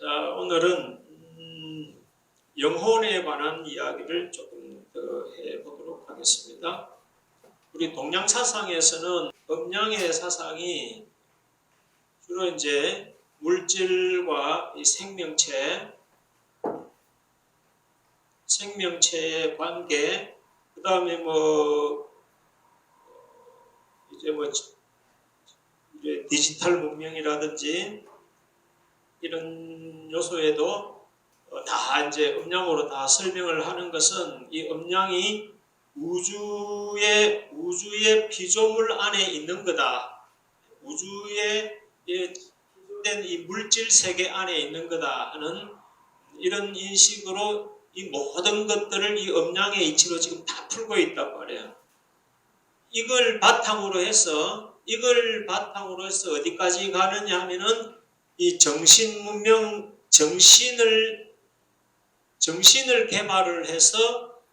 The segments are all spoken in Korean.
자, 오늘은 영혼에 관한 이야기를 조금 더 해보도록 하겠습니다. 우리 동양 사상에서는 음양의 사상이 주로 이제 물질과 이 생명체의 관계, 그 다음에 이제 디지털 문명이라든지 이런 요소에도 다 이제 음양으로 다 설명을 하는 것은 이 음양이 우주의 피조물 안에 있는 거다. 우주의 피조된 이 물질 세계 안에 있는 거다 하는 이런 인식으로 이 모든 것들을 이 음양의 이치로 지금 다 풀고 있단 말이에요. 이걸 바탕으로 해서 어디까지 가느냐 하면은 이 정신 문명, 정신을 개발을 해서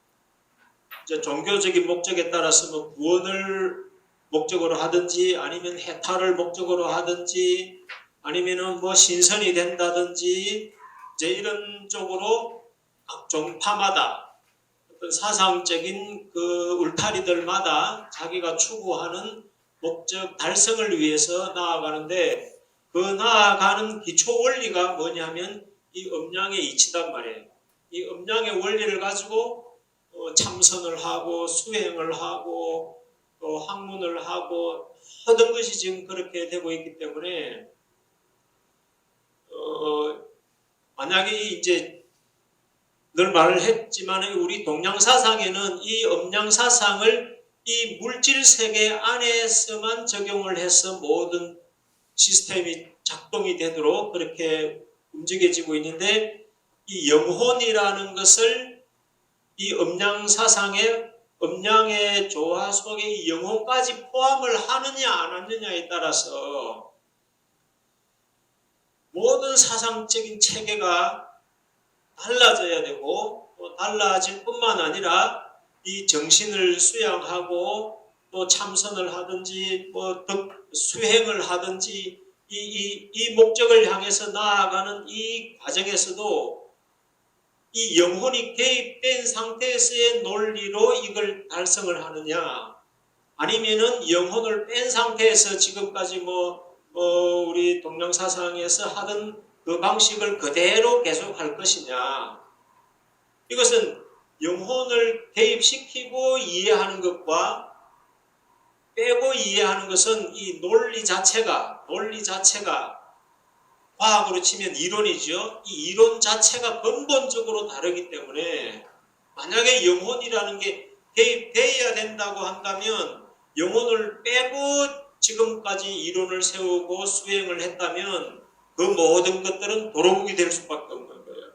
이제 종교적인 목적에 따라서 뭐 구원을 목적으로 하든지 아니면 해탈을 목적으로 하든지 아니면은 뭐 신선이 된다든지 이제 이런 쪽으로 각 종파마다 어떤 사상적인 그 울타리들마다 자기가 추구하는 목적 달성을 위해서 나아가는데 그 나아가는 기초 원리가 뭐냐면 이 음양의 이치단 말이에요. 이 음양의 원리를 가지고 참선을 하고 수행을 하고 또 학문을 하고 모든 것이 지금 그렇게 되고 있기 때문에 만약에 이제 늘 말을 했지만 우리 동양 사상에는 이 음양 사상을 이 물질 세계 안에서만 적용을 해서 모든 시스템이 작동이 되도록 그렇게 움직여지고 있는데 이 영혼이라는 것을 이 음양 사상의 음양의 조화 속에 이 영혼까지 포함을 하느냐 안 하느냐에 따라서 모든 사상적인 체계가 달라져야 되고 또 달라질 뿐만 아니라 이 정신을 수양하고 또 참선을 하든지 뭐 수행을 하든지 이 목적을 향해서 나아가는 이 과정에서도 이 영혼이 개입된 상태에서의 논리로 이걸 달성을 하느냐 아니면은 영혼을 뺀 상태에서 지금까지 우리 동양 사상에서 하던 그 방식을 그대로 계속할 것이냐. 이것은 영혼을 개입시키고 이해하는 것과 빼고 이해하는 것은 이 논리 자체가 과학으로 치면 이론이죠. 이 이론 자체가 근본적으로 다르기 때문에 만약에 영혼이라는 게 개입되어야 된다고 한다면 영혼을 빼고 지금까지 이론을 세우고 수행을 했다면 그 모든 것들은 도루묵이 될 수밖에 없는 거예요.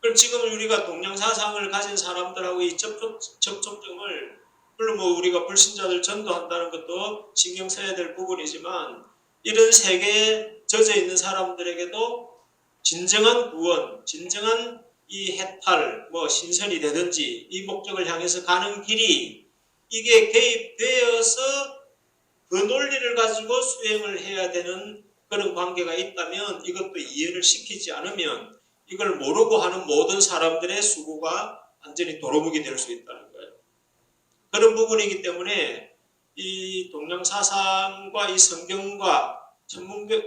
그럼 지금 우리가 동양 사상을 가진 사람들하고 이 접촉점을 물론 우리가 불신자들 전도한다는 것도 신경 써야 될 부분이지만 이런 세계에 젖어 있는 사람들에게도 진정한 구원, 진정한 이 해탈, 신선이 되든지 이 목적을 향해서 가는 길이 이게 개입되어서 그 논리를 가지고 수행을 해야 되는 그런 관계가 있다면 이것도 이해를 시키지 않으면 이걸 모르고 하는 모든 사람들의 수고가 완전히 도루묵이 될 수 있다는 거예요. 그런 부분이기 때문에 이 동양 사상과 이 성경과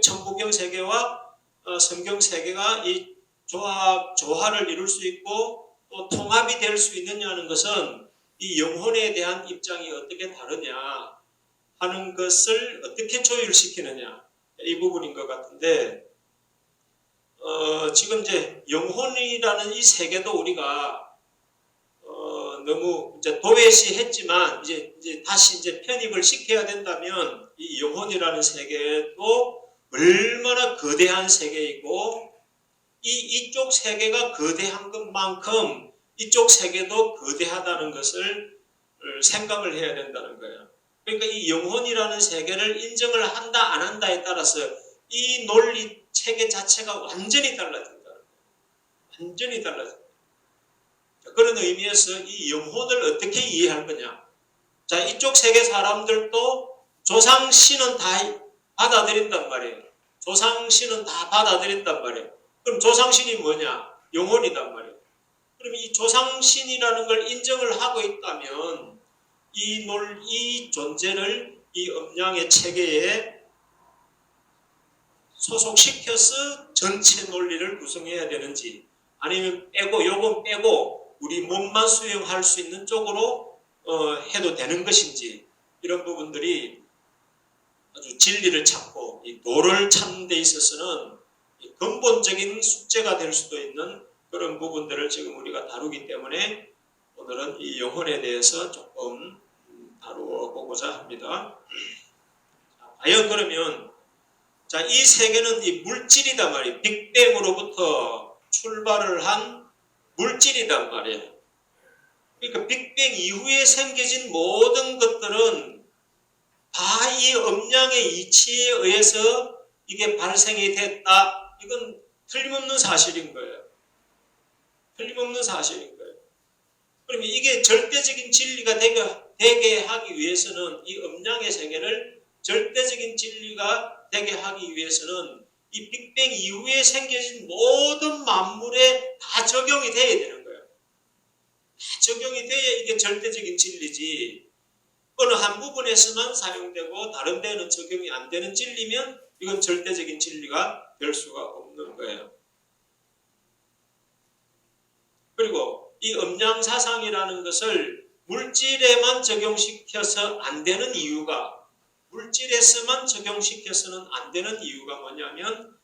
천부경 세계와 성경 세계가 이 조화를 이룰 수 있고 또 통합이 될 수 있느냐는 것은 이 영혼에 대한 입장이 어떻게 다르냐 하는 것을 어떻게 조율시키느냐 이 부분인 것 같은데 지금 이제 영혼이라는 이 세계도 우리가 너무 이제 도외시했지만 이제 다시 이제 편입을 시켜야 된다면 이 영혼이라는 세계도 얼마나 거대한 세계이고 이쪽 세계가 거대한 것만큼 이쪽 세계도 거대하다는 것을 생각을 해야 된다는 거예요. 그러니까 이 영혼이라는 세계를 인정을 한다 안 한다에 따라서 이 논리 체계 자체가 완전히 달라진다는 거예요. 완전히 달라진다. 그런 의미에서 이 영혼을 어떻게 이해할 거냐. 자, 이쪽 세계 사람들도 조상신은 다 받아들인단 말이에요. 조상신은 다 받아들인단 말이에요. 그럼 조상신이 뭐냐? 영혼이단 말이에요. 그럼 이 조상신이라는 걸 인정을 하고 있다면 이 존재를 이 음양의 체계에 소속시켜서 전체 논리를 구성해야 되는지, 아니면 빼고 요건 빼고 우리 몸만 수용할 수 있는 쪽으로 해도 되는 것인지, 이런 부분들이 아주 진리를 찾고 이 도를 찾는 데 있어서는 근본적인 숙제가 될 수도 있는 그런 부분들을 지금 우리가 다루기 때문에 오늘은 이 영혼에 대해서 조금 다루어 보고자 합니다. 과연 그러면 이 세계는 이 물질이단 말이에요. 빅뱅으로부터 출발을 한 물질이단 말이에요. 그러니까 빅뱅 이후에 생겨진 모든 것들은 다 이 음양의 이치에 의해서 이게 발생이 됐다. 이건 틀림없는 사실인 거예요. 틀림없는 사실인 거예요. 그러면 이게 절대적인 진리가 되게 하기 위해서는, 이 음양의 세계를 절대적인 진리가 되게 하기 위해서는 이 빅뱅 이후에 생겨진 모든 만물에 다 적용이 돼야 되는 거예요. 다 적용이 돼야 이게 절대적인 진리지, 어느 한 부분에서만 사용되고 다른 데는 적용이 안 되는 진리면 이건 절대적인 진리가 될 수가 없는 거예요. 그리고 이 음양사상이라는 것을 물질에만 적용시켜서 안 되는 이유가, 물질에서만 적용시켜서는 안 되는 이유가 뭐냐면,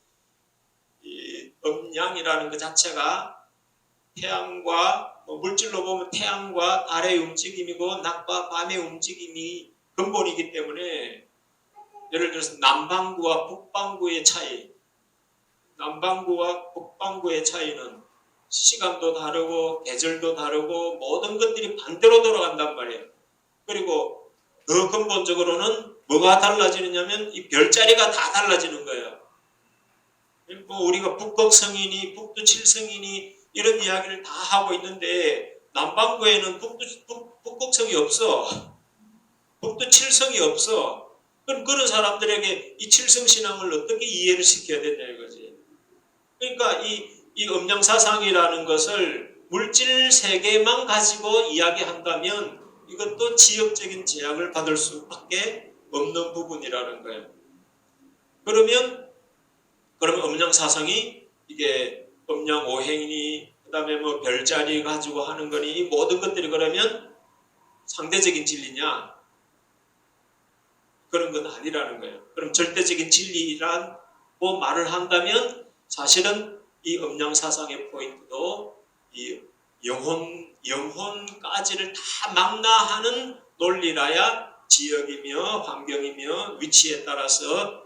이 음양이라는 것 자체가 태양과, 물질로 보면 태양과 달의 움직임이고 낮과 밤의 움직임이 근본이기 때문에, 예를 들어서 남반구와 북반구의 차이, 남반구와 북반구의 차이는 시간도 다르고 계절도 다르고 모든 것들이 반대로 돌아간단 말이에요. 그리고 더 근본적으로는 뭐가 달라지느냐면 이 별자리가 다 달라지는 거예요. 우리가 북극성이니 북두칠성이니 이런 이야기를 다 하고 있는데, 남반구에는 북극성이 없어. 북두칠성이 없어. 그럼 그런 사람들에게 이 칠성신앙을 어떻게 이해를 시켜야 되냐 이거지. 그러니까 이 음양사상이라는 것을 물질 세계만 가지고 이야기한다면 이것도 지역적인 제약을 받을 수밖에 없는 부분이라는 거예요. 그러면 음양사상이 이게 음양오행이니 그 다음에 뭐 별자리 가지고 하는 거니 이 모든 것들이 그러면 상대적인 진리냐? 그런 건 아니라는 거예요. 그럼 절대적인 진리라고 말을 한다면 사실은 이 음양사상의 포인트도 이 영혼까지를 다 망라하는 논리라야 지역이며 환경이며 위치에 따라서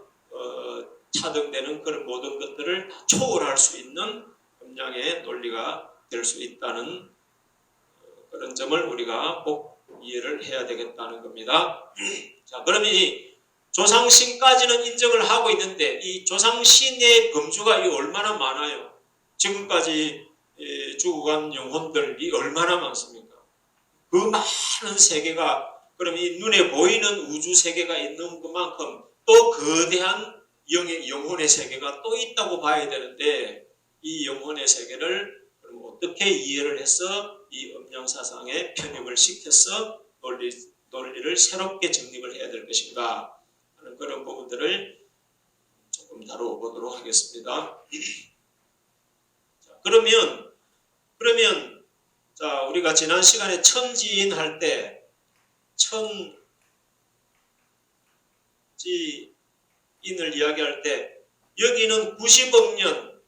차등되는 그런 모든 것들을 다 초월할 수 있는 음양의 논리가 될 수 있다는 그런 점을 우리가 꼭 이해를 해야 되겠다는 겁니다. 자, 그러면 이 조상신까지는 인정을 하고 있는데 이 조상신의 범주가 얼마나 많아요? 지금까지 죽어간 영혼들이 얼마나 많습니까? 그 많은 세계가, 그럼 이 눈에 보이는 우주 세계가 있는 그만큼 또 거대한 영혼의 세계가 또 있다고 봐야 되는데, 이 영혼의 세계를 그럼 어떻게 이해를 해서 이 음양사상에 편입을 시켜서 논리를 새롭게 정립을 해야 될 것인가 하는 그런 부분들을 조금 다뤄보도록 하겠습니다. 자, 그러면 자, 우리가 지난 시간에 천지인 할 때 천지인을 이야기할 때 여기는 90억 년,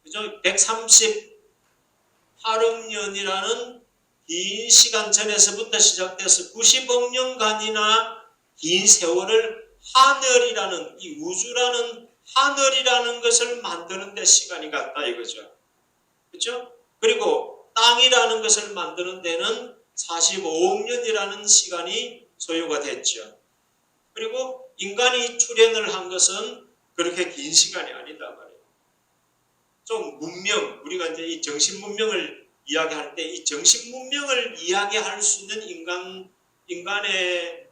그죠? 138억 년이라는 긴 시간 전에서부터 시작돼서 90억 년간이나 긴 세월을 하늘이라는, 이 우주라는 하늘이라는 것을 만드는 데 시간이 갔다 이거죠. 그렇죠? 그리고 땅이라는 것을 만드는 데는 45억 년이라는 시간이 소요가 됐죠. 그리고 인간이 출현을 한 것은 그렇게 긴 시간이 아니다 말이에요. 좀 문명, 우리가 이제 이 정신 문명을 이야기할 때 이 정신 문명을 이야기할 수 있는 인간의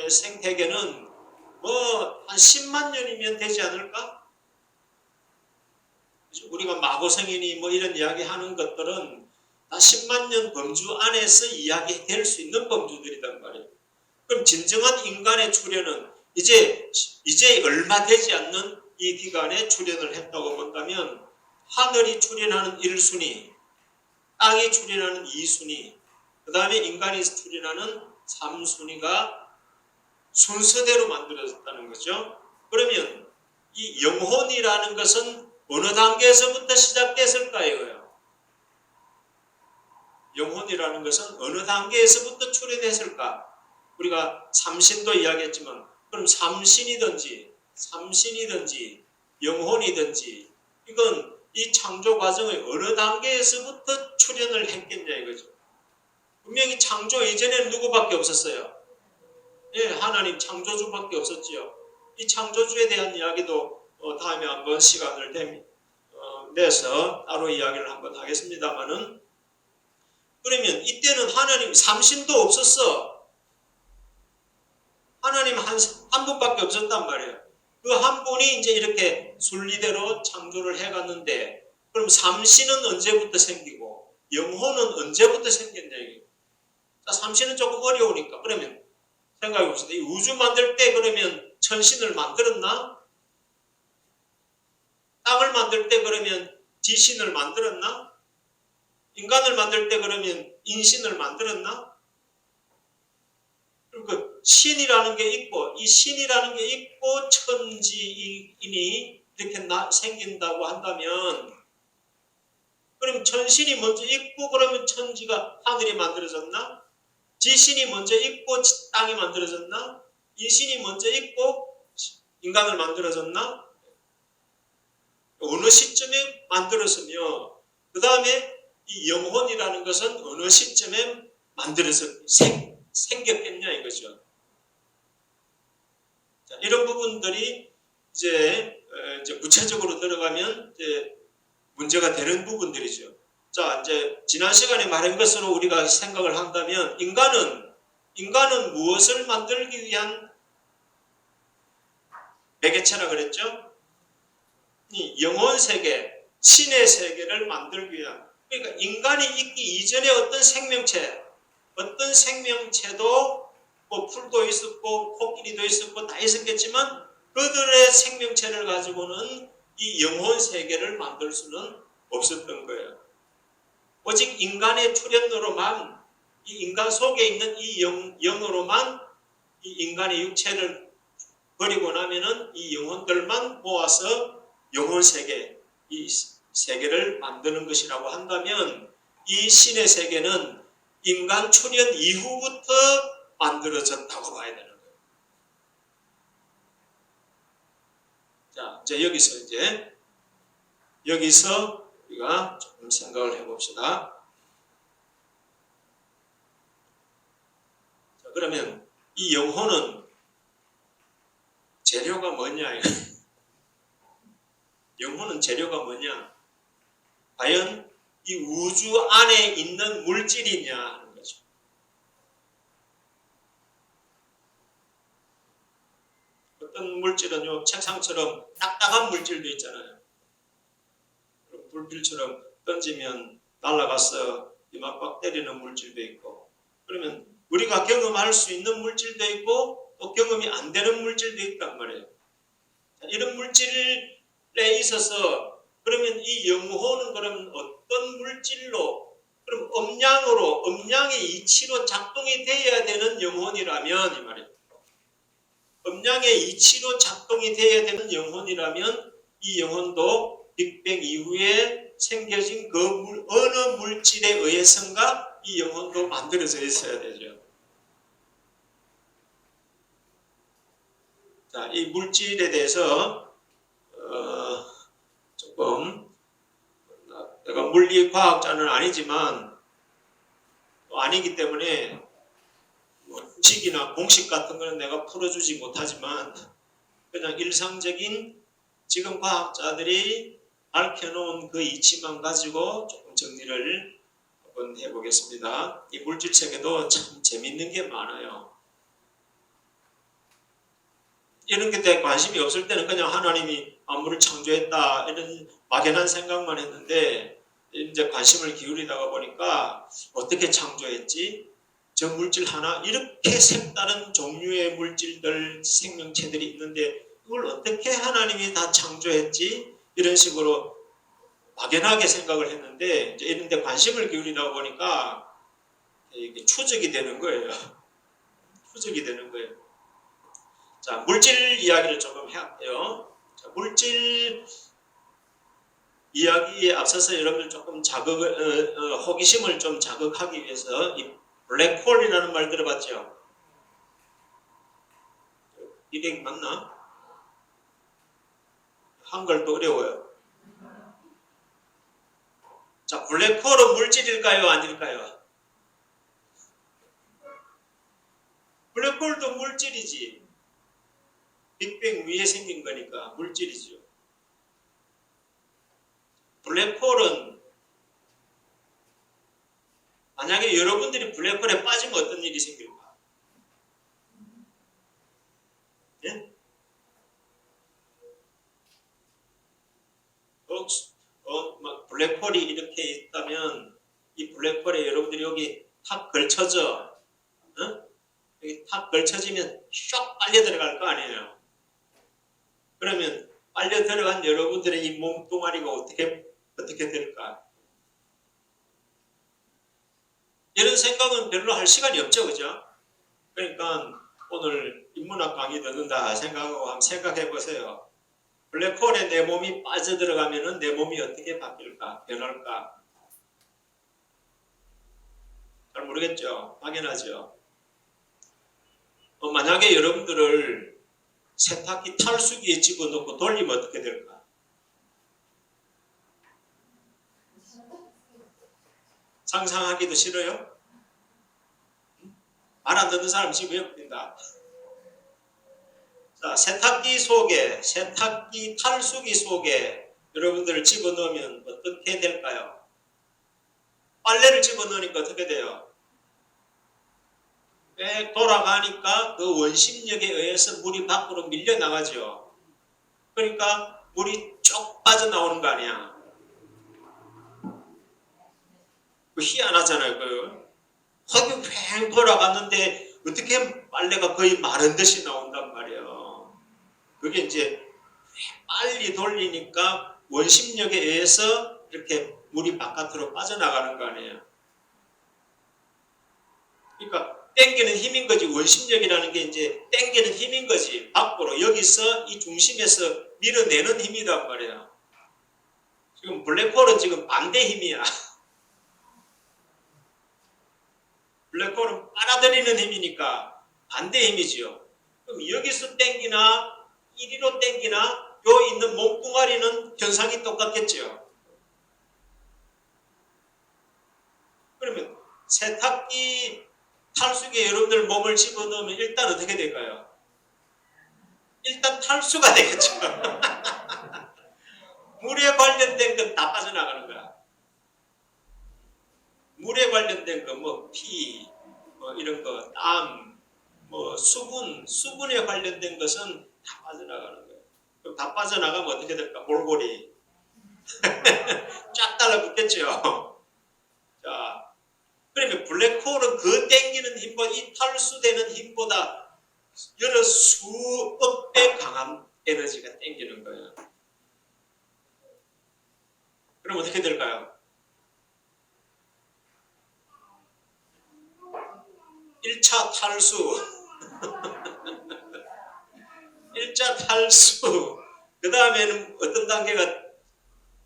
생태계는 뭐 한 10만 년이면 되지 않을까? 우리가 마고성인이 뭐 이런 이야기하는 것들은 다 10만 년 범주 안에서 이야기될 수 있는 범주들이란 말이에요. 그럼 진정한 인간의 출현은 이제 얼마 되지 않는 이 기간에 출현을 했다고 본다면 하늘이 출현하는 1순위, 땅이 출현하는 2순위, 그 다음에 인간이 출현하는 3순위가 순서대로 만들어졌다는 거죠. 그러면 이 영혼이라는 것은 어느 단계에서부터 시작됐을까요? 영혼이라는 것은 어느 단계에서부터 출현했을까? 우리가 삼신도 이야기했지만 그럼 삼신이든지 영혼이든지 이건 이 창조 과정의 어느 단계에서부터 출현을 했겠냐 이거죠. 분명히 창조 이전에는 누구밖에 없었어요? 예, 하나님 창조주밖에 없었지요. 이 창조주에 대한 이야기도 다음에 한번 시간을 내서 따로 이야기를 한번 하겠습니다만은 그러면 이때는 하나님 삼신도 없었어. 하나님 한 분밖에 없었단 말이에요. 그 한 분이 이제 이렇게 순리대로 창조를 해갔는데 그럼 삼신은 언제부터 생기고 영혼은 언제부터 생겼냐 이게. 자, 삼신은 조금 어려우니까 그러면 생각해 봅시다. 이 우주 만들 때 그러면 천신을 만들었나? 땅을 만들 때 그러면 지신을 만들었나? 인간을 만들 때 그러면 인신을 만들었나? 그리고 신이라는 게 있고 이 신이라는 게 있고 천지인이 이렇게 생긴다고 한다면 그럼 천신이 먼저 있고 그러면 천지가 하늘이 만들어졌나? 지신이 먼저 있고 땅이 만들어졌나? 인신이 먼저 있고 인간을 만들어졌나? 어느 시점에 만들었으며 그 다음에 이 영혼이라는 것은 어느 시점에 만들어서 생겼겠냐 이거죠. 자, 이런 부분들이 이제 구체적으로 들어가면 이제 문제가 되는 부분들이죠. 자, 이제 지난 시간에 말한 것으로 우리가 생각을 한다면 인간은 무엇을 만들기 위한 매개체라 그랬죠? 이 영혼 세계, 신의 세계를 만들기 위한 그러니까 인간이 있기 이전에 어떤 생명체도 뭐 풀도 있었고 코끼리도 있었고 다 있었겠지만 그들의 생명체를 가지고는 이 영혼 세계를 만들 수는 없었던 거예요. 오직 인간의 출현으로만 이 인간 속에 있는 이 영으로만 이 인간의 육체를 버리고 나면은 이 영혼들만 모아서 영혼 세계, 이 세계를 만드는 것이라고 한다면 이 신의 세계는 인간 출현 이후부터 만들어졌다고 봐야 되는 거예요. 자, 이제 여기서 우리가 조금 생각을 해봅시다. 자, 그러면 이 영혼은 재료가 뭐냐? 영혼은 재료가 뭐냐? 과연 이 우주 안에 있는 물질이냐 하는 거죠. 어떤 물질은요, 책상처럼 딱딱한 물질도 있잖아요. 불필처럼 던지면 날아가서 이만 빡 때리는 물질도 있고, 그러면 우리가 경험할 수 있는 물질도 있고, 또 경험이 안 되는 물질도 있단 말이에요. 이런 물질에 있어서 그러면 이 영혼은 그럼 어떤 물질로 그럼 음양의 이치로 작동이 돼야 되는 영혼이라면 이 말이에요. 음양의 이치로 작동이 돼야 되는 영혼이라면 이 영혼도 빅뱅 이후에 생겨진 그 어느 물질에 의해서인가 이 영혼도 만들어져 있어야 되죠. 자, 이 물질에 대해서 조금 내가 물리과학자는 아니지만 아니기 때문에 식이나 공식 같은 거는 내가 풀어주지 못하지만 그냥 일상적인 지금 과학자들이 밝혀놓은 그 이치만 가지고 조금 정리를 한번 해보겠습니다. 이 물질 세계도 참 재밌는 게 많아요. 이런 게 대해 관심이 없을 때는 그냥 하나님이 만물을 창조했다 이런 막연한 생각만 했는데 이제 관심을 기울이다가 보니까 어떻게 창조했지? 저 물질 하나 이렇게 색다른 종류의 물질들 생명체들이 있는데 이걸 어떻게 하나님이 다 창조했지? 이런 식으로 막연하게 생각을 했는데 이제 이런 데 관심을 기울이다 보니까 이게 추적이 되는 거예요. 추적이 되는 거예요. 자, 물질 이야기를 조금 해야 해요. 자, 물질 이야기에 앞서서 여러분들 조금 호기심을 좀 자극하기 위해서 이 블랙홀이라는 말 들어봤죠? 이게 맞나? 한글도 어려워요. 자, 블랙홀은 물질일까요? 아닐까요? 블랙홀도 물질이지. 빅뱅 위에 생긴 거니까 물질이죠. 블랙홀은 만약에 여러분들이 블랙홀에 빠지면 어떤 일이 생길까? 예? 막 블랙홀이 이렇게 있다면 이 블랙홀에 여러분들이 여기 탁 걸쳐져, 여기 탁 걸쳐지면 쏙 빨려 들어갈 거 아니에요. 그러면 빨려 들어간 여러분들의 이 몸뚱아리가 어떻게 될까? 이런 생각은 별로 할 시간이 없죠, 그죠? 그러니까 오늘 인문학 강의 듣는다 생각하고 한번 생각해 보세요. 블랙홀에 내 몸이 빠져들어가면은 내 몸이 어떻게 바뀔까? 변할까? 잘 모르겠죠? 확인하죠? 만약에 여러분들을 세탁기 탈수기에 집어넣고 돌리면 어떻게 될까? 상상하기도 싫어요? 말 안 듣는 사람 지금 왜 웃긴다? 자, 세탁기 탈수기 속에 여러분들을 집어넣으면 어떻게 될까요? 빨래를 집어넣으니까 어떻게 돼요? 꽤 돌아가니까 그 원심력에 의해서 물이 밖으로 밀려나가죠. 그러니까 물이 쭉 빠져나오는 거 아니야. 그 희한하잖아요. 거기 횡 돌아갔는데 어떻게 빨래가 거의 마른 듯이 나온단 말이에요. 그게 이제 빨리 돌리니까 원심력에 의해서 이렇게 물이 바깥으로 빠져나가는 거 아니에요. 그러니까 땡기는 힘인 거지. 원심력이라는 게 이제 땡기는 힘인 거지. 밖으로 여기서 이 중심에서 밀어내는 힘이란 말이에요. 지금 블랙홀은 지금 반대 힘이야. 블랙홀은 빨아들이는 힘이니까 반대 힘이지요. 그럼 여기서 땡기나 이리로 땡기나 요 있는 몸뚱아리는 현상이 똑같겠죠. 그러면 세탁기 탈수기에 여러분들 몸을 집어넣으면 일단 어떻게 될까요? 일단 탈수가 되겠죠. 물에 관련된 건 다 빠져나가는 거야. 물에 관련된 거, 피, 이런 거, 땀, 수분에 관련된 것은 다 빠져나가는 거예요. 그럼 다 빠져나가면 어떻게 될까? 몰골이. 쫙 달라붙겠죠. 자, 그러면 블랙홀은 그 땡기는 힘보다, 이 탈수되는 힘보다 여러 수억 배 강한 에너지가 땡기는 거예요. 그럼 어떻게 될까요? 1차 탈수. 1차 탈수. 그 다음에는 어떤 단계가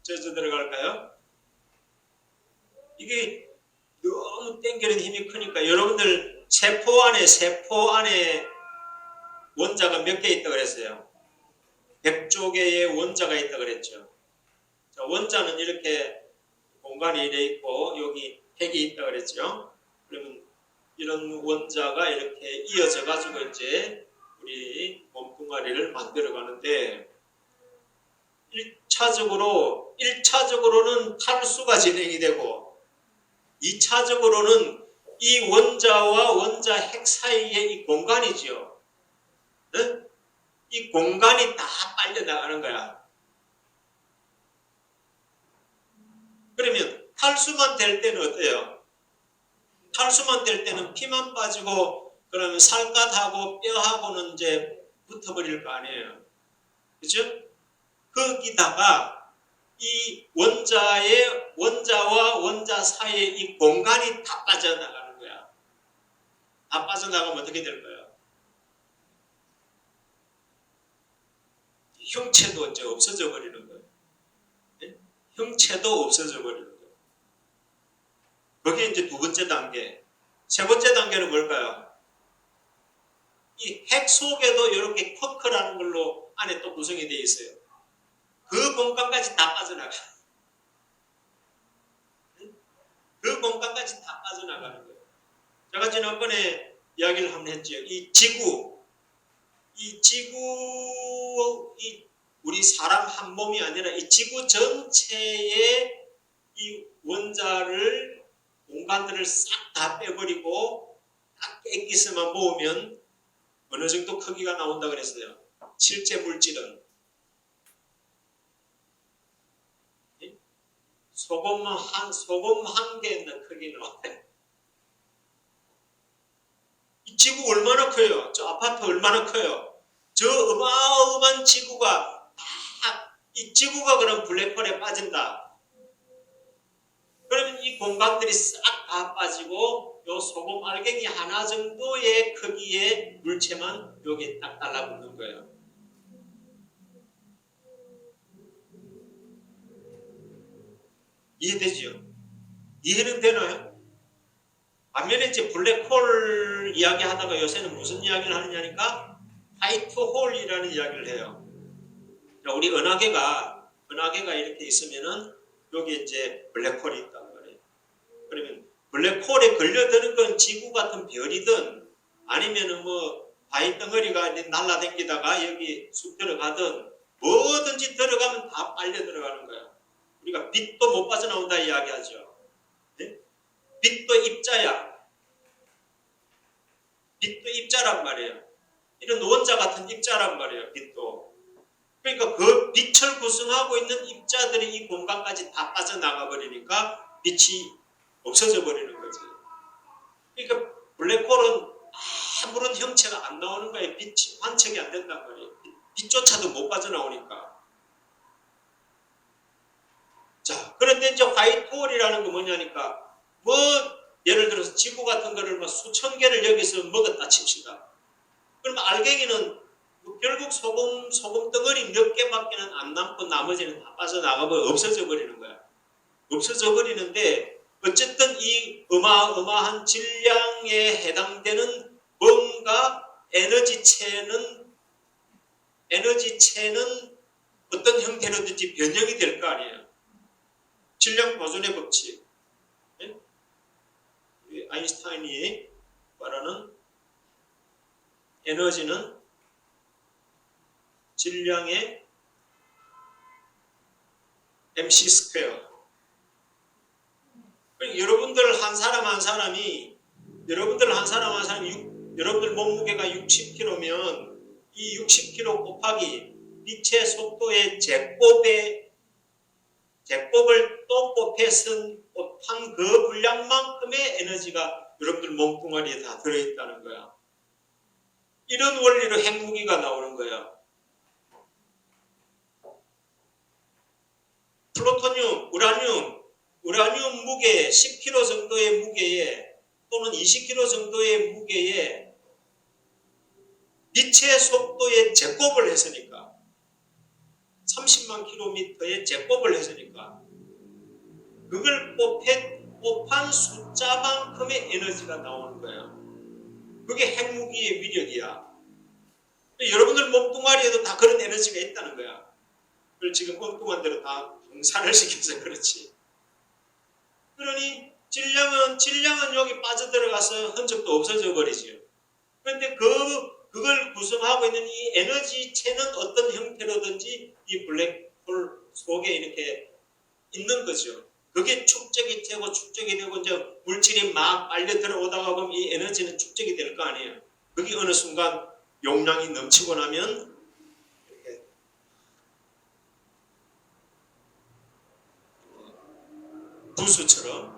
젖어 들어갈까요? 이게 너무 땡기는 힘이 크니까 여러분들 세포 안에 원자가 몇 개 있다고 그랬어요? 100조 개의 원자가 있다고 그랬죠. 자, 원자는 이렇게 공간이 이래 있고 여기 핵이 있다고 그랬죠. 그러면 이런 원자가 이렇게 이어져 가지고 이제 우리 몸뚱아리를 만들어 가는데 1차적으로는 탈수가 진행이 되고 2차적으로는 이 원자와 원자 핵 사이의 이 공간이죠. 네? 이 공간이 다 빨려나가는 거야. 그러면 탈수만 될 때는 어때요? 탈수만 될 때는 피만 빠지고 그러면 살갗하고 뼈하고는 이제 붙어버릴 거 아니에요. 그죠? 거기다가 이 원자와 원자 사이에 이 공간이 다 빠져나가는 거야. 다 빠져나가면 어떻게 될 거야? 형체도 이제 없어져 버리는 거예요. 네? 형체도 없어져 버리는 거예요. 그게 이제 두 번째 단계. 세 번째 단계는 뭘까요? 이 핵 속에도 이렇게 쿼크라는 걸로 안에 또 구성이 되어 있어요. 그 공간까지 다 빠져나가. 그 공간까지 다 빠져나가는 거예요. 제가 지난번에 이야기를 한번 했죠. 이 지구, 우리 사람 한 몸이 아니라 이 지구 전체의 이 원자를, 공간들을 싹 다 빼버리고 딱 액기스만 모으면 어느 정도 크기가 나온다 그랬어요. 실제 물질은 소금 한 개 있는 크기는 어때? 이 지구 얼마나 커요? 저 아파트 얼마나 커요? 저 어마어마한 지구가 이 지구가 그럼 블랙홀에 빠진다. 그러면 이 공간들이 싹 다 빠지고 요 소금 알갱이 하나 정도의 크기의 물체만 여기에 딱 달라붙는 거예요. 이해되죠? 이해는 되나요? 반면에 이제 블랙홀 이야기 하다가 요새는 무슨 이야기를 하느냐니까 화이트홀이라는 이야기를 해요. 우리 은하계가 이렇게 있으면은 여기 이제 블랙홀이 있단 말이에요. 그러면 블랙홀에 걸려드는 건 지구 같은 별이든 아니면은 뭐 바위 덩어리가 날아다니다가 여기 쑥 들어가든 뭐든지 들어가면 다 빨려 들어가는 거야. 우리가 빛도 못 빠져나온다 이야기하죠. 네? 빛도 입자야. 빛도 입자란 말이에요. 이런 원자 같은 입자란 말이에요. 빛도. 그러니까 그 빛을 구성하고 있는 입자들이 이 공간까지 다 빠져나가 버리니까 빛이 없어져 버리는 거지. 그러니까 블랙홀은 아무런 형체가 안 나오는 거예요. 빛이 관측이 안 된단 말이에요. 빛조차도 못 빠져나오니까. 자, 그런데 이제 화이트홀이라는 건 뭐냐니까, 뭐, 예를 들어서 지구 같은 거를 막 수천 개를 여기서 먹었다 칩시다. 그러면 알갱이는 결국 소금 덩어리 몇 개밖에는 안 남고 나머지는 다 빠져나가고 없어져 버리는 거야. 없어져 버리는데, 어쨌든 이 어마어마한 질량에 해당되는 뭔가 에너지체는 어떤 형태로든지 변형이 될 거 아니에요. 질량 보존의 법칙. 네? 아인슈타인이 말하는 에너지는 질량의 mc 스퀘어. 여러분들 한 사람 한 사람이 여러분들 몸무게가 60kg면 이 60kg 곱하기 빛의 속도의 제곱을 또 곱한 그 분량만큼의 에너지가 여러분들 몸뚱아리에 다 들어있다는 거야. 이런 원리로 핵무기가 나오는 거야. 플루토늄, 우라늄 무게 10kg 정도의 무게에 또는 20kg 정도의 무게에 빛의 속도의 제곱을 했으니까 30만 킬로미터의 제곱을 했으니까 그걸 곱한 숫자만큼의 에너지가 나오는 거예요. 그게 핵무기의 위력이야. 여러분들 몸뚱아리에도 다 그런 에너지가 있다는 거야. 그걸 지금 엉뚱한 대로 다 분산을 시켜서 그렇지. 그러니 질량은 여기 빠져들어가서 흔적도 없어져 버리죠. 그런데 그걸 구성하고 있는 이 에너지체는 어떤 형태로든지 이 블랙홀 속에 이렇게 있는 거죠. 그게 축적이 되고 이제 물질이 막 빨려 들어오다가 보면 이 에너지는 축적이 될 거 아니에요. 그게 어느 순간 용량이 넘치고 나면 분수처럼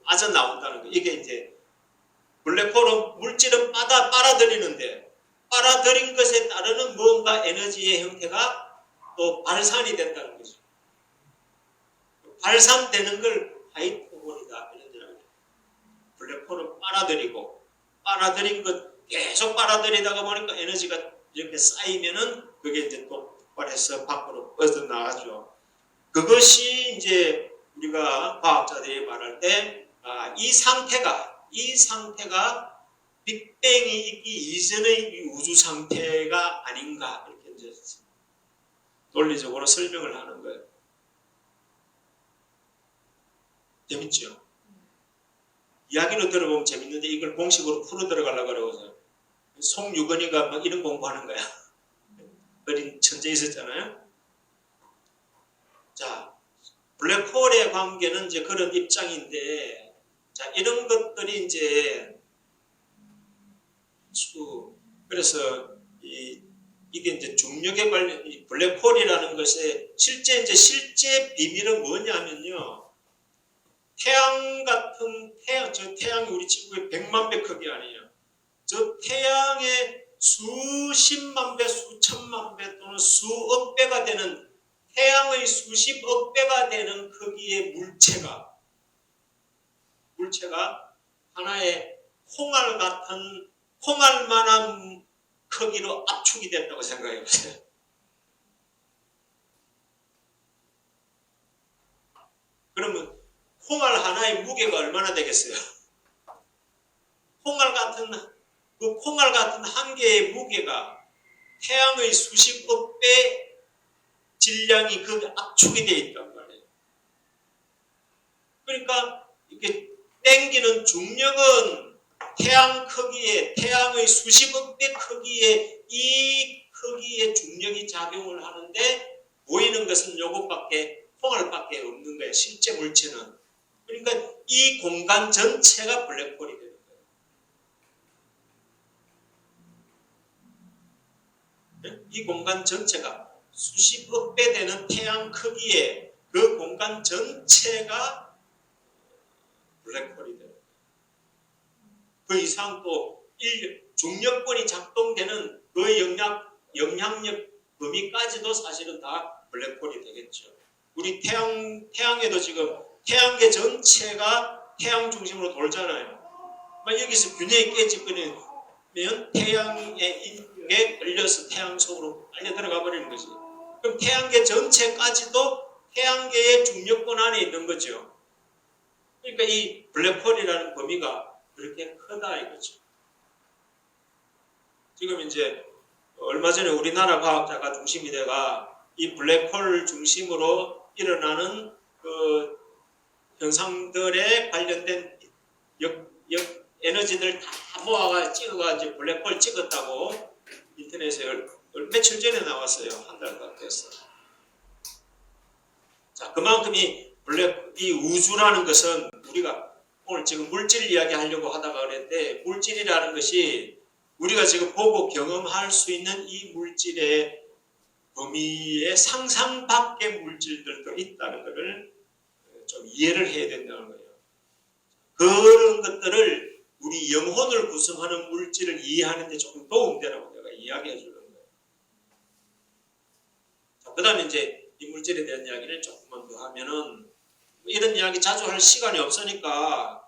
빠져나온다는 거. 이게 이제 블랙홀은 물질은 빨아들이는데 빨아들인 것에 따르는 뭔가 에너지의 형태가 또 발산이 된다는 거죠. 발산되는 걸 화이트 홀이다 이런 얘기를. 블랙홀은 빨아들인 것 계속 빨아들이다가 보니까 에너지가 이렇게 쌓이면은 그게 이제 또 폭발해서 밖으로 뻗어나가죠. 그것이 이제 우리가 과학자들이 말할 때 이 상태가 빅뱅이 있기 이전의 우주 상태가 아닌가 이렇게 이제 논리적으로 설명을 하는 거예요. 재밌죠? 이야기로 들어보면 재밌는데 이걸 공식으로 풀어 들어가려고 그러고서 송유건이가 막 이런 공부하는 거야. 어린 천재 있었잖아요. 자, 블랙홀의 관계는 이제 그런 입장인데, 자, 이런 것들이 이제 그래서 이게 이제 중력에 관련 이 블랙홀이라는 것의 실제 비밀은 뭐냐면요. 저 태양이 우리 지구의 100만 배 크기 아니에요. 저 태양의 수십만 배, 수천만 배 또는 수억 배가 되는 태양의 수십억 배가 되는 크기의 물체가 하나의 콩알만한 크기로 압축이 됐다고 생각해 보세요. 그러면 콩알 하나의 무게가 얼마나 되겠어요? 콩알 같은 한 개의 무게가 태양의 수십억 배 질량이 그 압축이 되어 있단 말이에요. 그러니까 이렇게 땡기는 중력은 태양의 수십억 배 크기의 이 크기의 중력이 작용을 하는데 보이는 것은 콩알밖에 없는 거예요. 실제 물체는. 그러니까 이 공간 전체가 블랙홀이 되는 거예요. 이 공간 전체가 수십억 배 되는 태양 크기의 그 공간 전체가 블랙홀이 되는 거예요. 그 이상 또 중력권이 작동되는 그 영향력 범위까지도 사실은 다 블랙홀이 되겠죠. 우리 태양에도 지금 태양계 전체가 태양 중심으로 돌잖아요. 여기서 균형이 깨지면 태양의 인격에 걸려서 태양 속으로 빨려 들어가 버리는 거지. 그럼 태양계 전체까지도 태양계의 중력권 안에 있는 거죠. 그러니까 이 블랙홀이라는 범위가 그렇게 크다 이거죠. 지금 이제 얼마 전에 우리나라 과학자가 중심이 돼가 이 블랙홀 중심으로 일어나는 그 현상들에 관련된 에너지들 다 모아가 찍어가 이제 블랙홀 찍었다고 인터넷에 며칠 전에 나왔어요. 한 달 가 됐어. 자, 그만큼 이 우주라는 것은 우리가 오늘 지금 물질 이야기 하려고 하다가 그랬는데 물질이라는 것이 우리가 지금 보고 경험할 수 있는 이 물질의 범위의 상상 밖의 물질들도 있다는 것을 좀 이해를 해야 된다는 거예요. 그런 것들을 우리 영혼을 구성하는 물질을 이해하는 데 조금 도움되라고 내가 이야기해 주는 거예요. 자, 그 다음에 이제 이 물질에 대한 이야기를 조금만 더 하면은 이런 이야기 자주 할 시간이 없으니까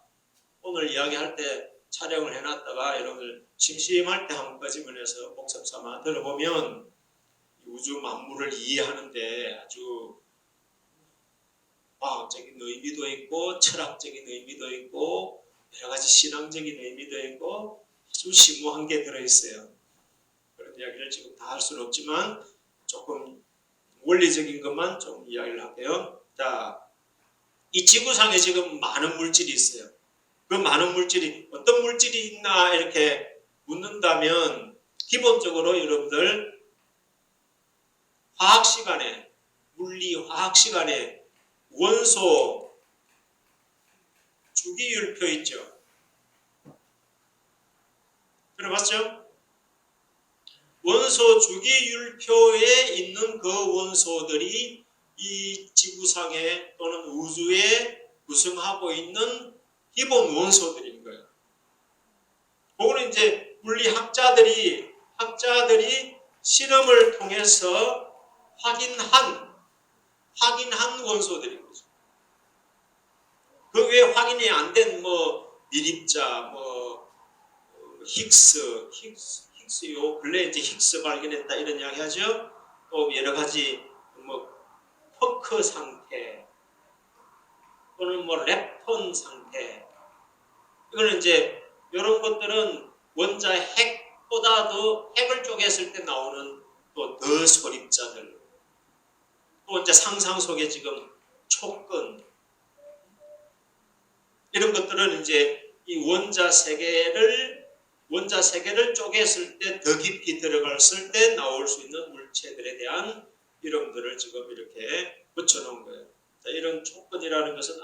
오늘 이야기할 때 촬영을 해놨다가 여러분들 심심할 때 한번 끄집어내서 복습 삼아 들어보면 우주 만물을 이해하는데 아주 과학적인 의미도 있고 철학적인 의미도 있고 여러 가지 신앙적인 의미도 있고 아주 심오한 게 들어있어요. 그런 이야기를 지금 다 할 수는 없지만 조금 원리적인 것만 좀 이야기를 할게요. 자, 이 지구상에 지금 많은 물질이 있어요. 그 많은 물질이 어떤 물질이 있나 이렇게 묻는다면 기본적으로 여러분들 화학 시간에 물리 화학 시간에 원소 주기율표 있죠. 들어봤죠? 원소 주기율표에 있는 그 원소들이 이 지구상에 또는 우주에 구성하고 있는 기본 원소들인 거예요. 그거는 이제 물리학자들이 실험을 통해서 확인한 원소들인 거죠. 그 외에 확인이 안 된 미립자, 힉스 요 근래 이제 힉스 발견했다 이런 이야기 하죠. 또 여러 가지 쿼크 상태 또는 렙톤 상태, 이거는 이제 이런 것들은 원자 핵보다도 핵을 쪼갰을 때 나오는 또 더 소립자들, 또 이제 상상 속에 지금 촉근, 이런 것들은 이제 이 원자 세계를 쪼갰을 때 더 깊이 들어갔을 때 나올 수 있는 물체들에 대한 이름들을 지금 이렇게 붙여놓은 거예요. 자, 이런 촉근이라는 것은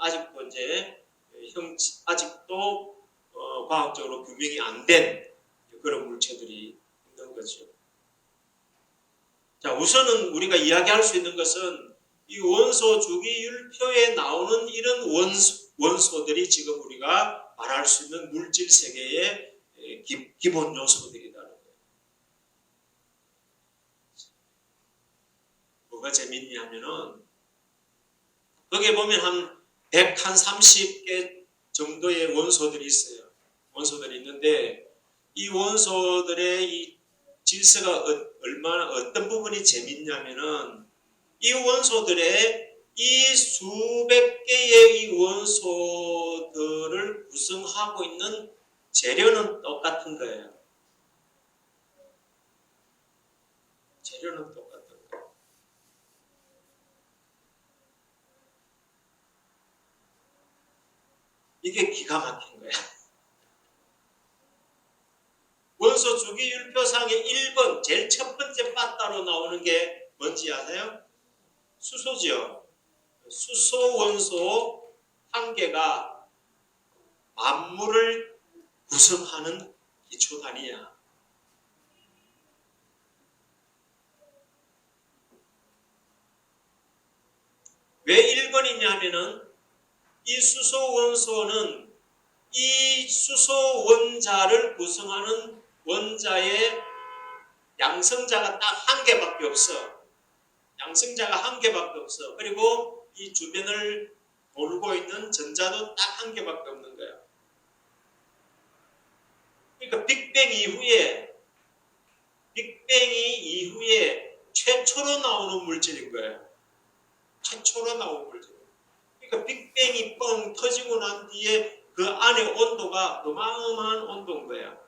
아직도 과학적으로 규명이 안 된 그런 물체들이 있는 거죠. 자, 우선은 우리가 이야기할 수 있는 것은 이 원소 주기율표에 나오는 이런 원소들이 지금 우리가 말할 수 있는 물질 세계의 기본 요소들이라는 거예요. 뭐가 재밌냐 하면은 거기에 보면 한 130개 정도의 원소들이 있어요. 원소들이 있는데 이 원소들의 이 질서가 어떤 부분이 재밌냐면은 이 원소들의 이 수백 개의 이 원소들을 구성하고 있는 재료는 똑같은 거예요. 재료는 똑같은 거예요. 이게 기가 막힌 거야. 원소 주기율표상의 1번, 제일 첫 번째 빠따로 나오는 게 뭔지 아세요? 수소지요. 수소 원소 한 개가 만물을 구성하는 기초 단위야. 왜 1번이냐 하면은 이 수소 원소는 이 수소 원자를 구성하는 원자의 양성자가 딱 한 개밖에 없어. 양성자가 한 개밖에 없어. 그리고 이 주변을 돌고 있는 전자도 딱 한 개밖에 없는 거야. 그러니까 빅뱅이 이후에 최초로 나오는 물질인 거예요. 최초로 나온 물질. 그러니까 빅뱅이 뻥 터지고 난 뒤에 그 안에 온도가 어마어마한 온도인 거야.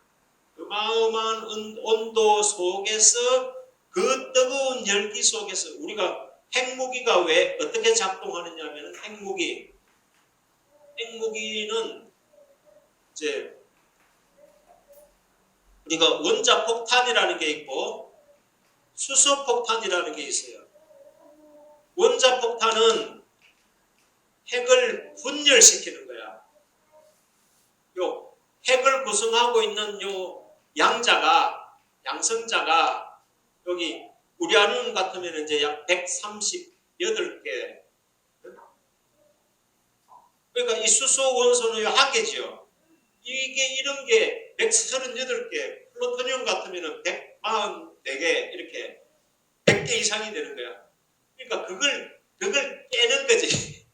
어마어마한 온도 속에서 그 뜨거운 열기 속에서 우리가 핵무기가 왜 어떻게 작동하느냐 하면 핵무기는 이제 우리가 원자 폭탄이라는 게 있고 수소 폭탄이라는 게 있어요. 원자 폭탄은 핵을 분열시키는 거야. 요 핵을 구성하고 있는 요 양성자가 여기 우리아늄 같으면 이제 약 138개. 그러니까 이 수소 원소는 요 한 개지요. 이게 이런 게 138개, 플루토늄 같으면 144개, 이렇게 100개 이상이 되는 거야. 그러니까 그걸 깨는 거지.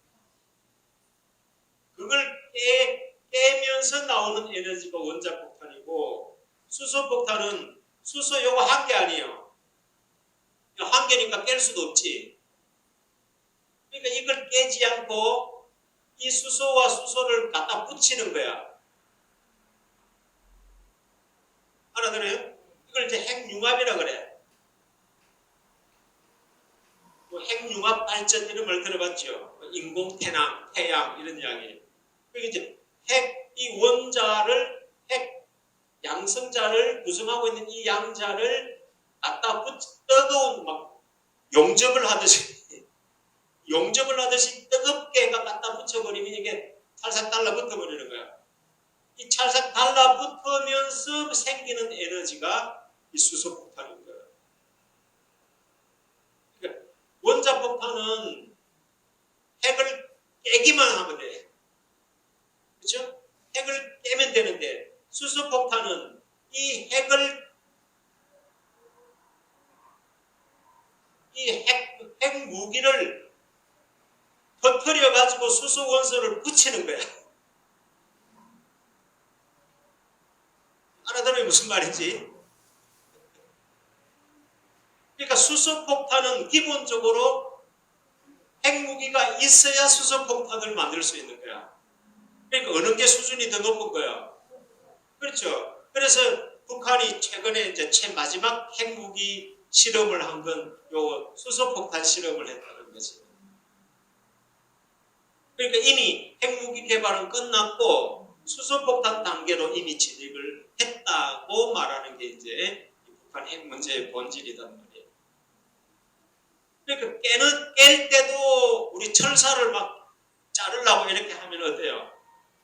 그걸 깨면서 나오는 에너지가 원자 폭탄이고, 수소 폭탄은 수소 요거 한 개 아니에요. 한 개니까 깰 수도 없지. 그러니까 이걸 깨지 않고 이 수소와 수소를 갖다 붙이는 거야. 알아들어요? 이걸 이제 핵융합이라 그래. 핵융합 발전 이런 말 들어봤죠? 인공태양, 태양 이런 이야기. 그게 이제 이 원자를 양성자를 구성하고 있는 이 양자를 갖다 뜨거운 용접을 하듯이 뜨겁게 갖다 붙여버리면 이게 찰싹 달라붙어 버리는 거야. 이 찰싹 달라붙으면서 생기는 에너지가 이 수소폭탄인 거예요. 그러니까 원자 수소폭탄은 핵을 깨기만 하면 돼. 그렇죠? 핵을 깨면 되는데 수소폭탄은 이 핵 무기를 터뜨려 가지고 수소 원소를 붙이는 거야. 알아들어요? 무슨 말인지? 그러니까 수소폭탄은 기본적으로 핵무기가 있어야 수소폭탄을 만들 수 있는 거야. 그러니까 어느 게 수준이 더 높은 거야. 그렇죠. 그래서 북한이 최근에 이제 마지막 핵무기 실험을 한 건 요 수소폭탄 실험을 했다는 거지. 그러니까 이미 핵무기 개발은 끝났고 수소폭탄 단계로 이미 진입을 했다고 말하는 게 이제 북한 핵 문제의 본질이란 말이에요. 그러니까 깰 때도 우리 철사를 막 자르려고 이렇게 하면 어때요?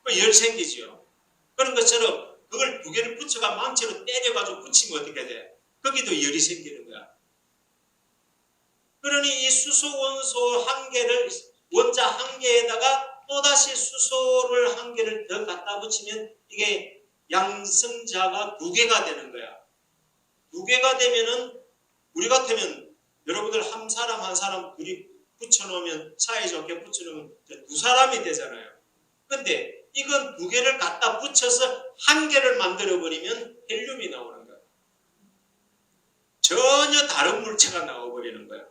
그 열 생기죠. 그런 것처럼 그걸 두 개를 붙여가 망치로 때려가지고 붙이면 어떻게 돼? 거기도 열이 생기는 거야. 그러니 이 수소 원소 한 개를 원자 한 개에다가 또다시 수소를 한 개를 더 갖다 붙이면 이게 양성자가 두 개가 되는 거야. 두 개가 되면은 우리 같으면 여러분들 한 사람 둘이 붙여놓으면 사이좋게 붙여놓으면 두 사람이 되잖아요. 근데 이건 두 개를 갖다 붙여서 한 개를 만들어버리면 헬륨이 나오는 거야. 전혀 다른 물체가 나와버리는 거야.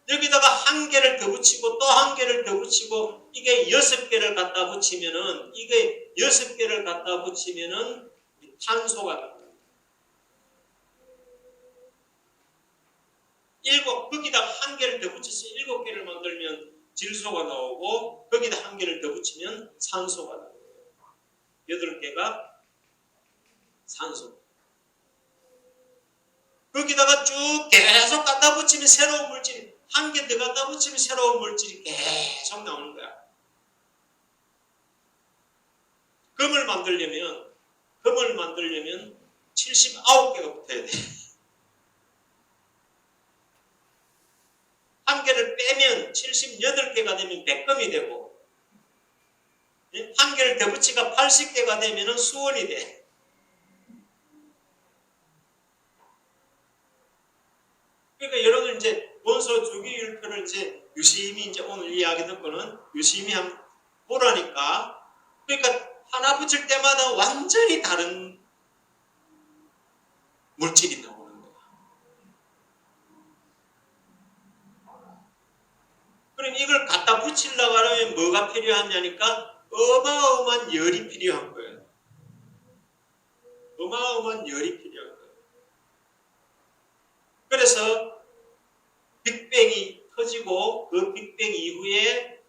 여기다가 한 개를 더 붙이고 또 한 개를 더 붙이고 이게 6개를 갖다 붙이면은 이게 6개를 갖다 붙이면은 탄소가 나옵니다. 거기다가 한 개를 더 붙여서 7개를 만들면 질소가 나오고 거기다 한 개를 더 붙이면 산소가 나옵니다. 8개가 산소. 거기다가 쭉 계속 갖다 붙이면 새로운 물질이 한 개 더 갖다 붙이면 새로운 물질이 계속 나오는 거야. 금을 만들려면 79개가 붙어야 돼. 한 개를 빼면 78개가 되면 백금이 되고 한 개를 더 붙이가 80개가 되면 수원이 돼. 그러니까 여러분 이제 원소 주기율표를 이제 유심히 이제 오늘 이야기 듣고는 유심히 한번 보라니까. 그러니까 하나 붙일 때마다 완전히 다른 물질이 나오는 거야. 그럼 이걸 갖다 붙이려고 하면 뭐가 필요하냐니까 어마어마한 열이 필요한 거예요. 어마어마한 열이 필요한 거예요. 그래서 빅뱅이 터지고 그 빅뱅 이후에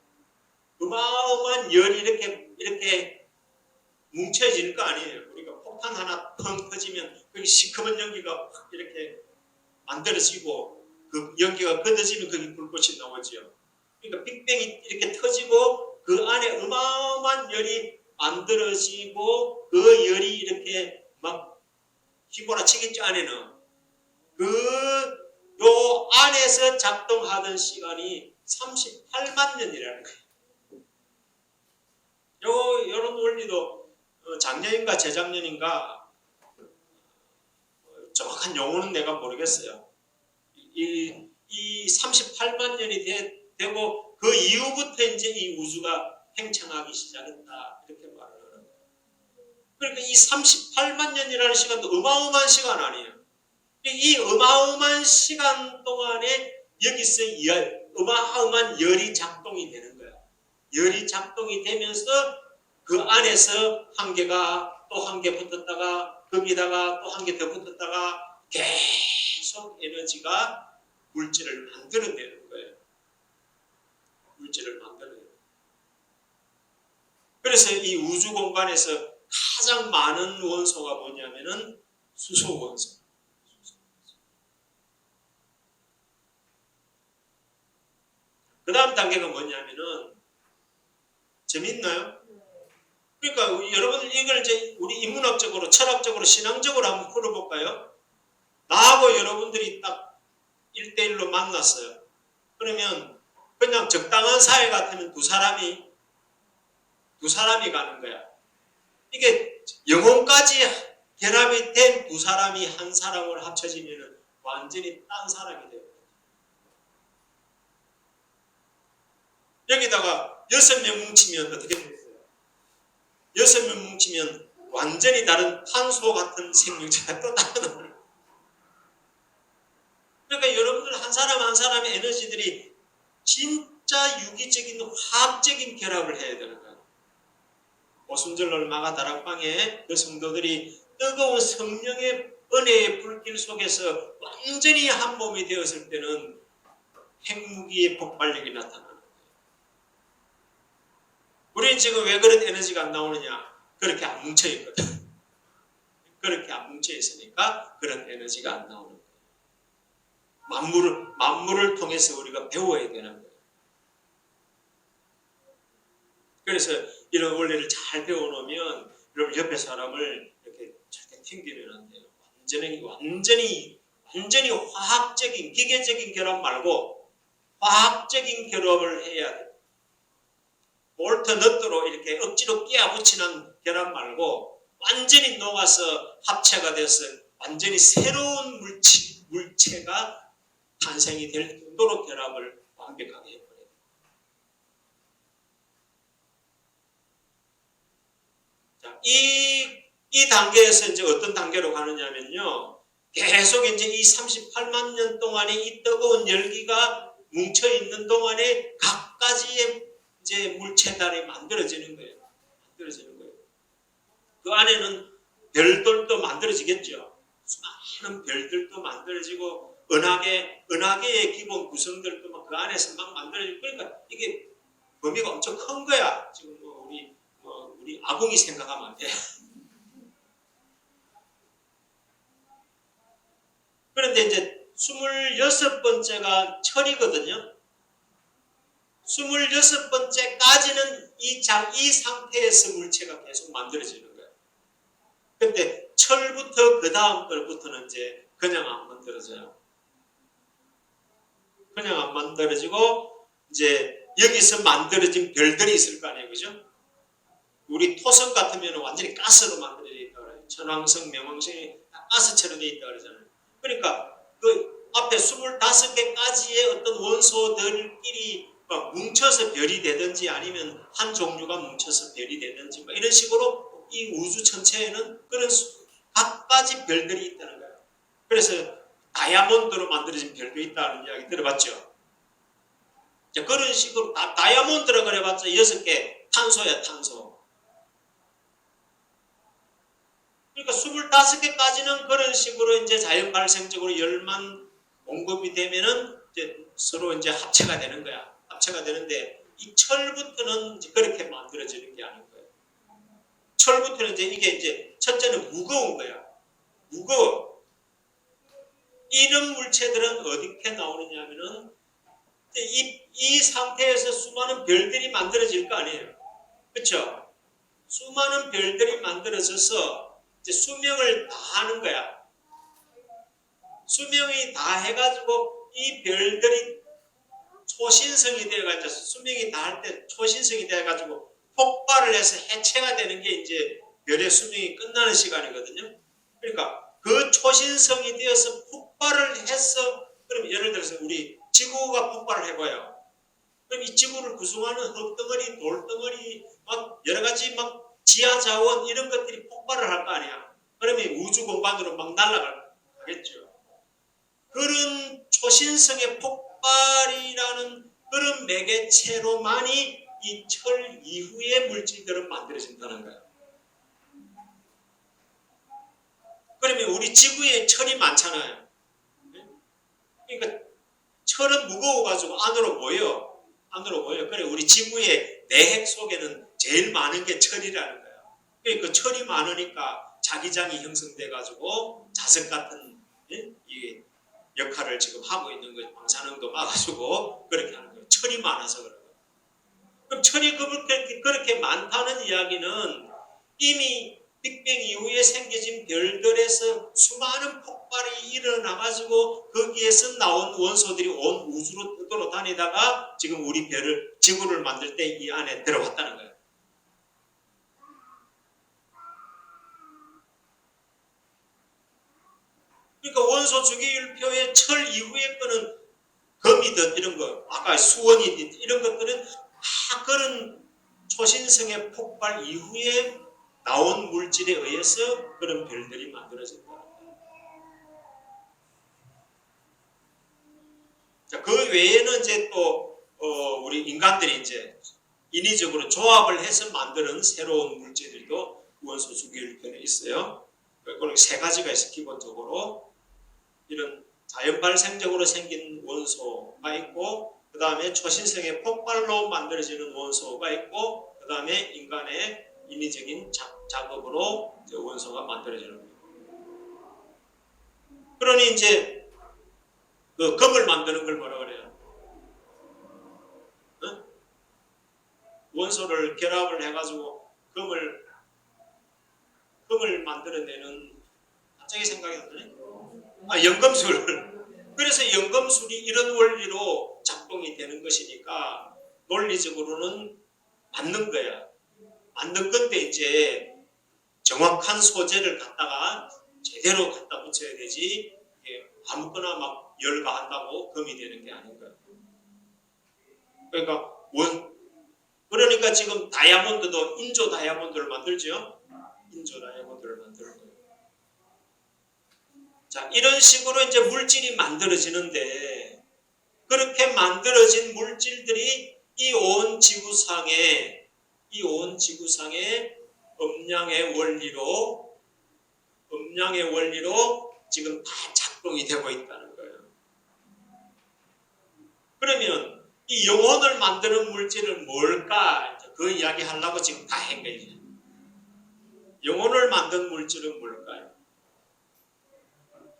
어마어마한 열이 이렇게 뭉쳐질 거 아니에요. 우리가 폭탄 하나 펑 터지면 거기 시커먼 연기가 확 이렇게 만들어지고 그 연기가 걷어지면 거기 불꽃이 나오죠. 그러니까 빅뱅이 이렇게 터지고 그 안에 어마어마한 열이 만들어지고 그 열이 이렇게 막 휘몰아치겠죠. 안에는 요 안에서 작동하던 시간이 38만 년이라는 거예요. 요런 원리도 작년인가 재작년인가 정확한 용어는 내가 모르겠어요. 이 38만 년이 되고 그 이후부터 이제 이 우주가 팽창하기 시작했다 이렇게 말을 하는 거예요. 그러니까 이 38만 년이라는 시간도 어마어마한 시간 아니에요. 이 어마어마한 시간 동안에 여기서 어마어마한 열이 작동이 되는 거야. 열이 작동이 되면서 그 안에서 한 개가 또 한 개 붙었다가 거기다가 또 한 개 더 붙었다가 계속 에너지가 물질을 만들어내는 거예요. 물질을 만들어내는 거예요. 그래서 이 우주 공간에서 가장 많은 원소가 뭐냐면은 수소 원소. 그 다음 단계가 뭐냐면은 재밌나요? 그러니까 여러분들 이걸 이제 우리 인문학적으로 철학적으로 신앙적으로 한번 풀어볼까요? 나 나하고 여러분들이 딱 1대1로 만났어요. 그러면 그냥 적당한 사회 같으면 두 사람이 가는 거야. 이게 영혼까지 결합이 된 두 사람이 한 사람으로 합쳐지면 완전히 딴 사람이 돼요. 여기다가 6명 뭉치면 어떻게 되겠어요? 6명 뭉치면 완전히 다른 탄소 같은 생명체가 또 나타나는. 그러니까 여러분들 한 사람 한 사람의 에너지들이 진짜 유기적인 화학적인 결합을 해야 되는 거예요. 오순절 얼마가 다락방에 그 성도들이 뜨거운 성령의 은혜의 불길 속에서 완전히 한 몸이 되었을 때는 핵무기의 폭발력이 나타나는 거예요. 우리는 지금 왜 그런 에너지가 안 나오느냐? 그렇게 안 뭉쳐있거든. 그렇게 안 뭉쳐있으니까 그런 에너지가 안 나오는 거예요. 만물을 통해서 우리가 배워야 되는 거예요. 그래서 이런 원리를 잘 배워놓으면 여러분 옆에 사람을 이렇게 절대 튕기면 안 돼요. 완전히 화학적인 기계적인 결합 말고 화학적인 결합을 해야 돼요. 볼트 너트로 이렇게 억지로 끼워 붙이는 결합 말고 완전히 녹아서 합체가 돼서 완전히 새로운 물체가 탄생이 될 정도로 결합을 완벽하게 해버려요. 자, 이 단계에서 이제 어떤 단계로 가느냐면요. 계속 이제 이 38만 년 동안에 이 뜨거운 열기가 뭉쳐있는 동안에 각 가지의 이제 물체들이 만들어지는 거예요. 그 안에는 별들도 만들어지겠죠. 수많은 별들도 만들어지고 은하계의 기본 구성들도 막 그 안에서 막 만들어지고 그러니까 이게 범위가 엄청 큰 거야. 지금 우리 아궁이 생각하면 안 돼. 그런데 이제 26번째가 철이거든요. 26번째까지는 이 상태에서 물체가 계속 만들어지는 거예요. 근데 철부터 그 다음 걸부터는 이제 그냥 안 만들어져요. 그냥 안 만들어지고 이제 여기서 만들어진 별들이 있을 거 아니에요. 그죠? 우리 토성 같으면 완전히 가스로 만들어져 있다 그래요. 천왕성, 명왕성이 가스처럼 되어 있다 그러잖아요. 그러니까 그 앞에 25개까지의 어떤 원소들끼리 뭉쳐서 별이 되든지 아니면 한 종류가 뭉쳐서 별이 되든지 이런 식으로 이 우주 전체에는 그런 각가지 별들이 있다는 거예요. 그래서 다이아몬드로 만들어진 별도 있다는 이야기 들어봤죠? 자, 그런 식으로 다이아몬드라 그래봤자 6개 탄소야, 탄소. 그러니까 25개까지는 그런 식으로 이제 자연 발생적으로 열만 공급이 되면은 이제 서로 이제 합체가 되는 거야. 합체가 되는데 이 철부터는 이제 그렇게 만들어지는 게 아닌 거예요. 철부터는 이게 첫째는 무거운 거야. 무거워. 이런 물체들은 어떻게 나오느냐 하면은 이 상태에서 수많은 별들이 만들어질 거 아니에요. 그렇죠? 수많은 별들이 만들어져서 이제 수명을 다 하는 거야. 수명이 다 해가지고 이 별들이 초신성이 되어가지고 수명이 다 할 때 초신성이 되어가지고 폭발을 해서 해체가 되는 게 이제 별의 수명이 끝나는 시간이거든요. 그러니까 그 초신성이 되어서 폭발을 해서 그럼 예를 들어서 우리 지구가 폭발을 해봐요. 그럼 이 지구를 구성하는 흙덩어리, 돌덩어리, 막 여러 가지 막 지하 자원 이런 것들이 폭발을 할 거 아니야. 그러면 우주 공간으로 막 날아가겠죠. 그런 초신성의 폭발이라는 그런 매개체로만이 이 철 이후의 물질들은 만들어진다는 거예요. 그러면 우리 지구에 철이 많잖아요. 그러니까 철은 무거워가지고 안으로 모여. 그래 우리 지구의 내핵 속에는 제일 많은 게 철이라는 거예요. 그러니까 철이 많으니까 자기장이 형성돼가지고 자석 같은 이 역할을 지금 하고 있는 거예요. 방사능도 막아주고 그렇게 하는 거예요. 철이 많아서 그래요. 그럼 철이 그렇게 많다는 이야기는 이미 빅뱅 이후에 생겨진 별들에서 수많은 폭발이 일어나가지고 거기에서 나온 원소들이 온 우주로 돌아다니다가 지금 우리 별을 지구를 만들 때 이 안에 들어왔다는 거예요. 그러니까 원소 주기율표의 철 이후의 거는 금이든 이런 거, 아까 수원이든 이런 것들은 다 그런 초신성의 폭발 이후에 나온 물질에 의해서 그런 별들이 만들어진다. 자, 그 외에는 이제 또 우리 인간들이 이제 인위적으로 조합을 해서 만드는 새로운 물질들도 원소 주기율표에 있어요. 그런 세 가지가 있어. 기본적으로 이런 자연 발생적으로 생긴 원소가 있고, 그 다음에 초신성의 폭발로 만들어지는 원소가 있고, 그 다음에 인간의 인위적인 작업으로 이제 원소가 만들어지는 거예요. 그러니 이제 그 금을 만드는 걸 뭐라 그래요? 어? 원소를 결합을 해가지고 금을 만들어내는, 갑자기 생각이 안 나네. 연금술. 그래서 연금술이 이런 원리로 작동이 되는 것이니까 논리적으로는 맞는 거야. 맞는 건데 이제 정확한 소재를 갖다가 제대로 갖다 붙여야 되지, 아무거나 막 열가한다고 금이 되는 게 아닌 거야. 그러니까 지금 다이아몬드도 인조 다이아몬드를 만들죠. 인조 다이아몬드를 만드는 거예요. 자, 이런 식으로 이제 물질이 만들어지는데, 그렇게 만들어진 물질들이 이 온 지구상에 음양의 원리로 지금 다 작동이 되고 있다는 거예요. 그러면 이 영혼을 만드는 물질은 뭘까? 그 이야기 하려고 지금 다 한 거예요. 영혼을 만든 물질은 뭘까요?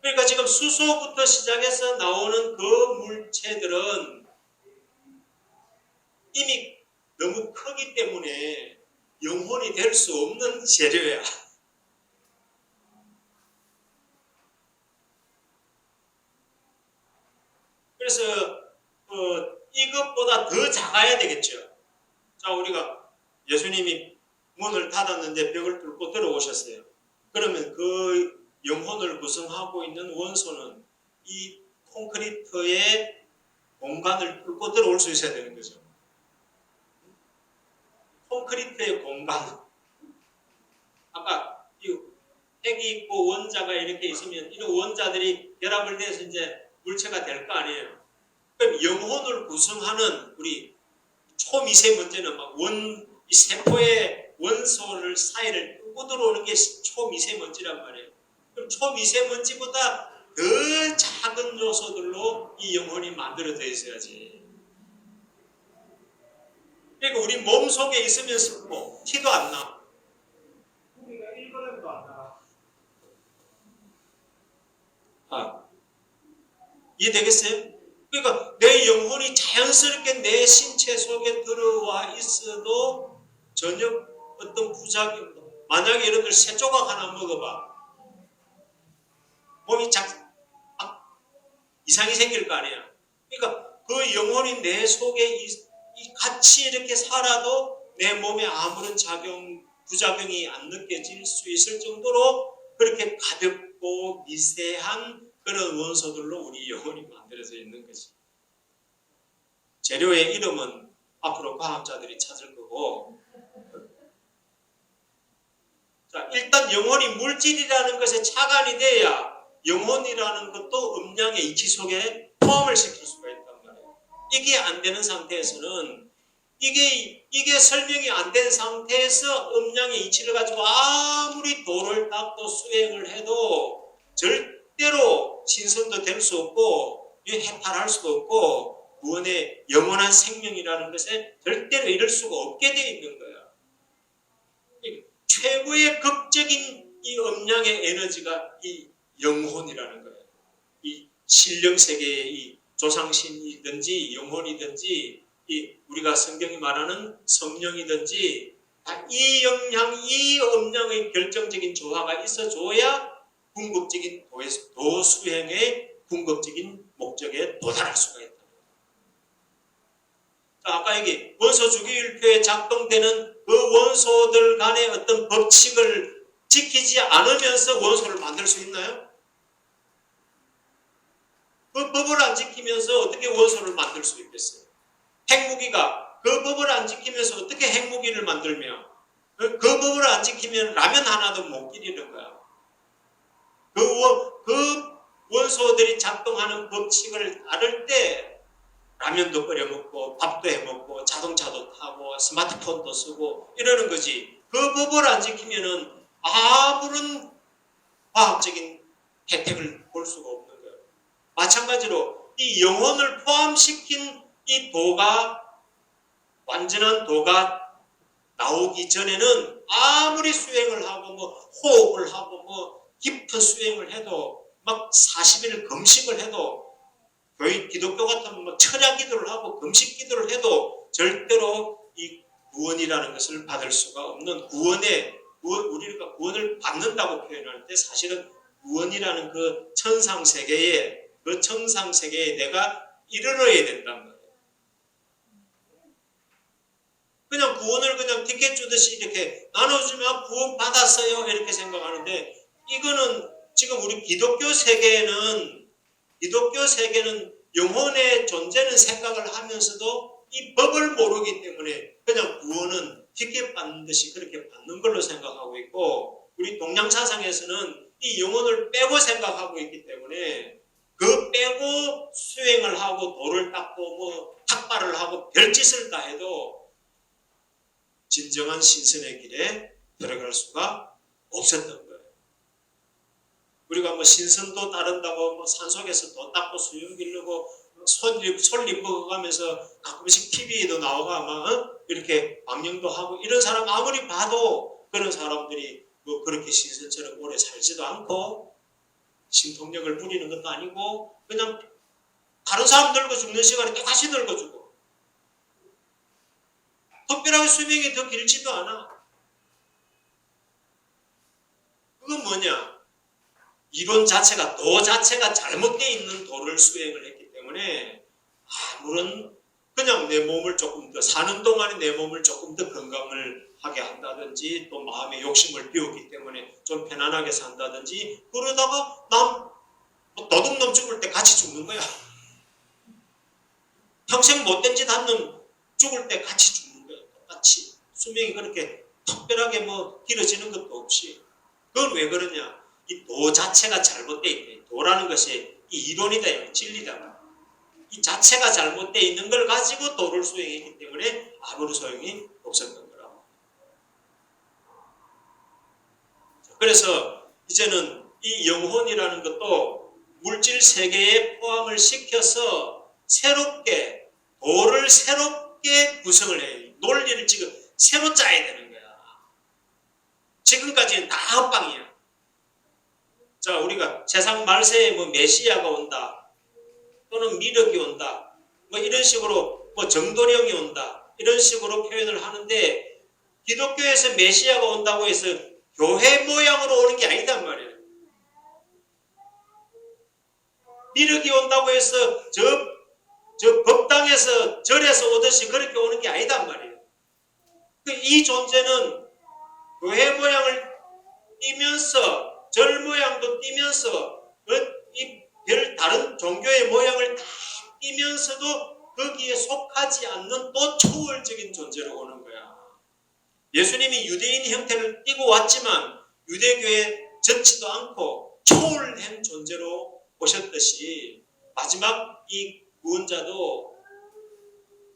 그러니까 지금 수소부터 시작해서 나오는 그 물체들은 이미 너무 크기 때문에 영혼이 될 수 없는 재료야. 그래서 이것보다 더 작아야 되겠죠. 자, 우리가 예수님이 문을 닫았는데 벽을 뚫고 들어오셨어요. 그러면 그 영혼을 구성하고 있는 원소는 이 콘크리트의 공간을 뚫고 들어올 수 있어야 되는 거죠. 콘크리트의 공간. 아까 이 핵이 있고 원자가 이렇게 있으면 이런 원자들이 결합을 돼서 이제 물체가 될 거 아니에요. 그럼 영혼을 구성하는 우리 초미세먼지는 막 이 세포의 원소를 사이를 뚫고 들어오는 게 초미세먼지란 말이에요. 그럼 초미세먼지보다 더 작은 요소들로 이 영혼이 만들어져 있어야지. 그러니까 우리 몸 속에 있으면 뭐 티도 안 나. 우리가 1g도 안 나. 이해되겠어요? 그러니까 내 영혼이 자연스럽게 내 신체 속에 들어와 있어도 전혀 어떤 부작용, 만약에 여러분들 새 조각 하나 먹어봐. 몸이 이상이 생길 거 아니야. 그러니까 그 영혼이 내 속에 같이 이렇게 살아도 내 몸에 아무런 부작용이 안 느껴질 수 있을 정도로 그렇게 가볍고 미세한 그런 원소들로 우리 영혼이 만들어져 있는 거지. 재료의 이름은 앞으로 과학자들이 찾을 거고, 자, 일단 영혼이 물질이라는 것에 착안이 돼야 영혼이라는 것도 음양의 이치 속에 포함을 시킬 수가 있단 말이에요. 이게 안 되는 상태에서는 이게 설명이 안 된 상태에서 음양의 이치를 가지고 아무리 돌을 닦고 수행을 해도 절대로 신선도 될 수 없고 해탈할 수도 없고 구원의 영원한 생명이라는 것에 절대로 이룰 수가 없게 되어 있는 거야. 최고의 극적인 이 음양의 에너지가 이 영혼이라는 거예요. 이 신령세계의 이 조상신이든지 영혼이든지 이 우리가 성경이 말하는 성령이든지 이 영양, 이 음양의 결정적인 조화가 있어줘야 궁극적인 도 수행의 궁극적인 목적에 도달할 수가 있다. 아까 여기 원소 주기율표에 작동되는 그 원소들 간의 어떤 법칙을 지키지 않으면서 원소를 만들 수 있나요? 그 법을 안 지키면서 어떻게 원소를 만들 수 있겠어요? 핵무기가 그 법을 안 지키면서 어떻게 핵무기를 만들며 그 법을 안 지키면 라면 하나도 못 끓이는 거야. 그 원소들이 작동하는 법칙을 따를 때 라면도 끓여 먹고 밥도 해 먹고 자동차도 타고 스마트폰도 쓰고 이러는 거지. 그 법을 안 지키면은 아무런 과학적인 혜택을 볼 수가 없는 거예요. 마찬가지로 이 영혼을 포함시킨 이 도가 완전한 도가 나오기 전에는 아무리 수행을 하고 뭐 호흡을 하고 뭐 깊은 수행을 해도 막 40일 금식을 해도 교회 기독교 같은 뭐 철야 기도를 하고 금식 기도를 해도 절대로 이 구원이라는 것을 받을 수가 없는 우리가 구원을 받는다고 표현하는데 사실은 구원이라는 그 천상세계에 내가 이르러야 된단 말이에요. 그냥 구원을 그냥 티켓 주듯이 이렇게 나눠주면 구원 받았어요 이렇게 생각하는데 이거는 지금 우리 기독교 세계에는 영혼의 존재는 생각을 하면서도 이 법을 모르기 때문에 그냥 구원은 티켓 받는 듯이 그렇게 받는 걸로 생각하고 있고 우리 동양사상에서는 이 영혼을 빼고 생각하고 있기 때문에 그 빼고 수행을 하고 도를 닦고 뭐 탁발을 하고 별짓을 다 해도 진정한 신선의 길에 들어갈 수가 없었던 거예요. 우리가 뭐 신선도 따른다고 뭐 산속에서 도 닦고 수영 기르고 솔잎 먹어가면서 가끔씩 TV에도 나오가 막 이렇게 방영도 하고 이런 사람 아무리 봐도 그런 사람들이 뭐 그렇게 신선처럼 오래 살지도 않고 신통력을 부리는 것도 아니고 그냥 다른 사람 늙어 죽는 시간에 똑같이 늙어 죽고 특별하게 수명이 더 길지도 않아. 그건 뭐냐? 이론 자체가 도 자체가 잘못되어 있는 도를 수행을 했기 때문에 아무런 그냥 내 몸을 조금 더 사는 동안에 내 몸을 조금 더 건강을 하게 한다든지 또 마음의 욕심을 비웠기 때문에 좀 편안하게 산다든지 그러다가 도둑놈 죽을 때 같이 죽는 거야. 평생 못된 짓 한 놈 죽을 때 같이 죽는 거야. 똑같이 수명이 그렇게 특별하게 뭐 길어지는 것도 없이. 그건 왜 그러냐? 이 도 자체가 잘못되어 있다. 도라는 것이 이 이론이다, 진리다. 이 자체가 잘못되어 있는 걸 가지고 도를 수행했기 때문에 아무런 소용이 없었던 거라고. 그래서 이제는 이 영혼이라는 것도 물질 세계에 포함을 시켜서 새롭게 도를 새롭게 구성을 해요. 논리를 지금 새로 짜야 되는 거야. 지금까지는 다 헛방이야. 자, 우리가 세상 말세에 뭐 메시아가 온다, 또는 미륵이 온다, 뭐 이런 식으로 뭐 정도령이 온다, 이런 식으로 표현을 하는데 기독교에서 메시아가 온다고 해서 교회 모양으로 오는 게 아니단 말이에요. 미륵이 온다고 해서 저 법당에서 절에서 오듯이 그렇게 오는 게 아니단 말이에요. 이 존재는 교회 모양을 띠면서 절 모양도 띠면서 이 다른 종교의 모양을 다 띠면서도 거기에 속하지 않는 또 초월적인 존재로 오는 거야. 예수님이 유대인 형태를 띠고 왔지만 유대교에 젖지도 않고 초월한 존재로 오셨듯이 마지막 이 구원자도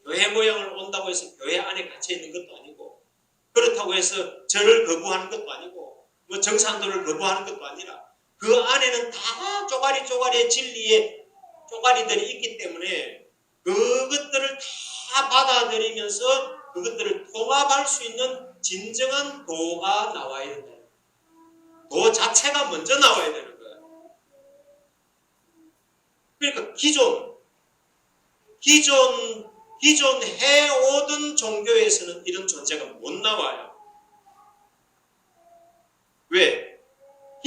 교회 모양을 온다고 해서 교회 안에 갇혀 있는 것도 아니고 그렇다고 해서 절을 거부하는 것도 아니고 뭐 정산도를 거부하는 것도 아니라 그 안에는 다 쪼가리의 진리의 쪼가리들이 있기 때문에 그것들을 다 받아들이면서 그것들을 통합할 수 있는 진정한 도가 나와야 된다. 도 자체가 먼저 나와야 되는 거예요. 그러니까 기존 해오던 종교에서는 이런 존재가 못 나와요. 왜?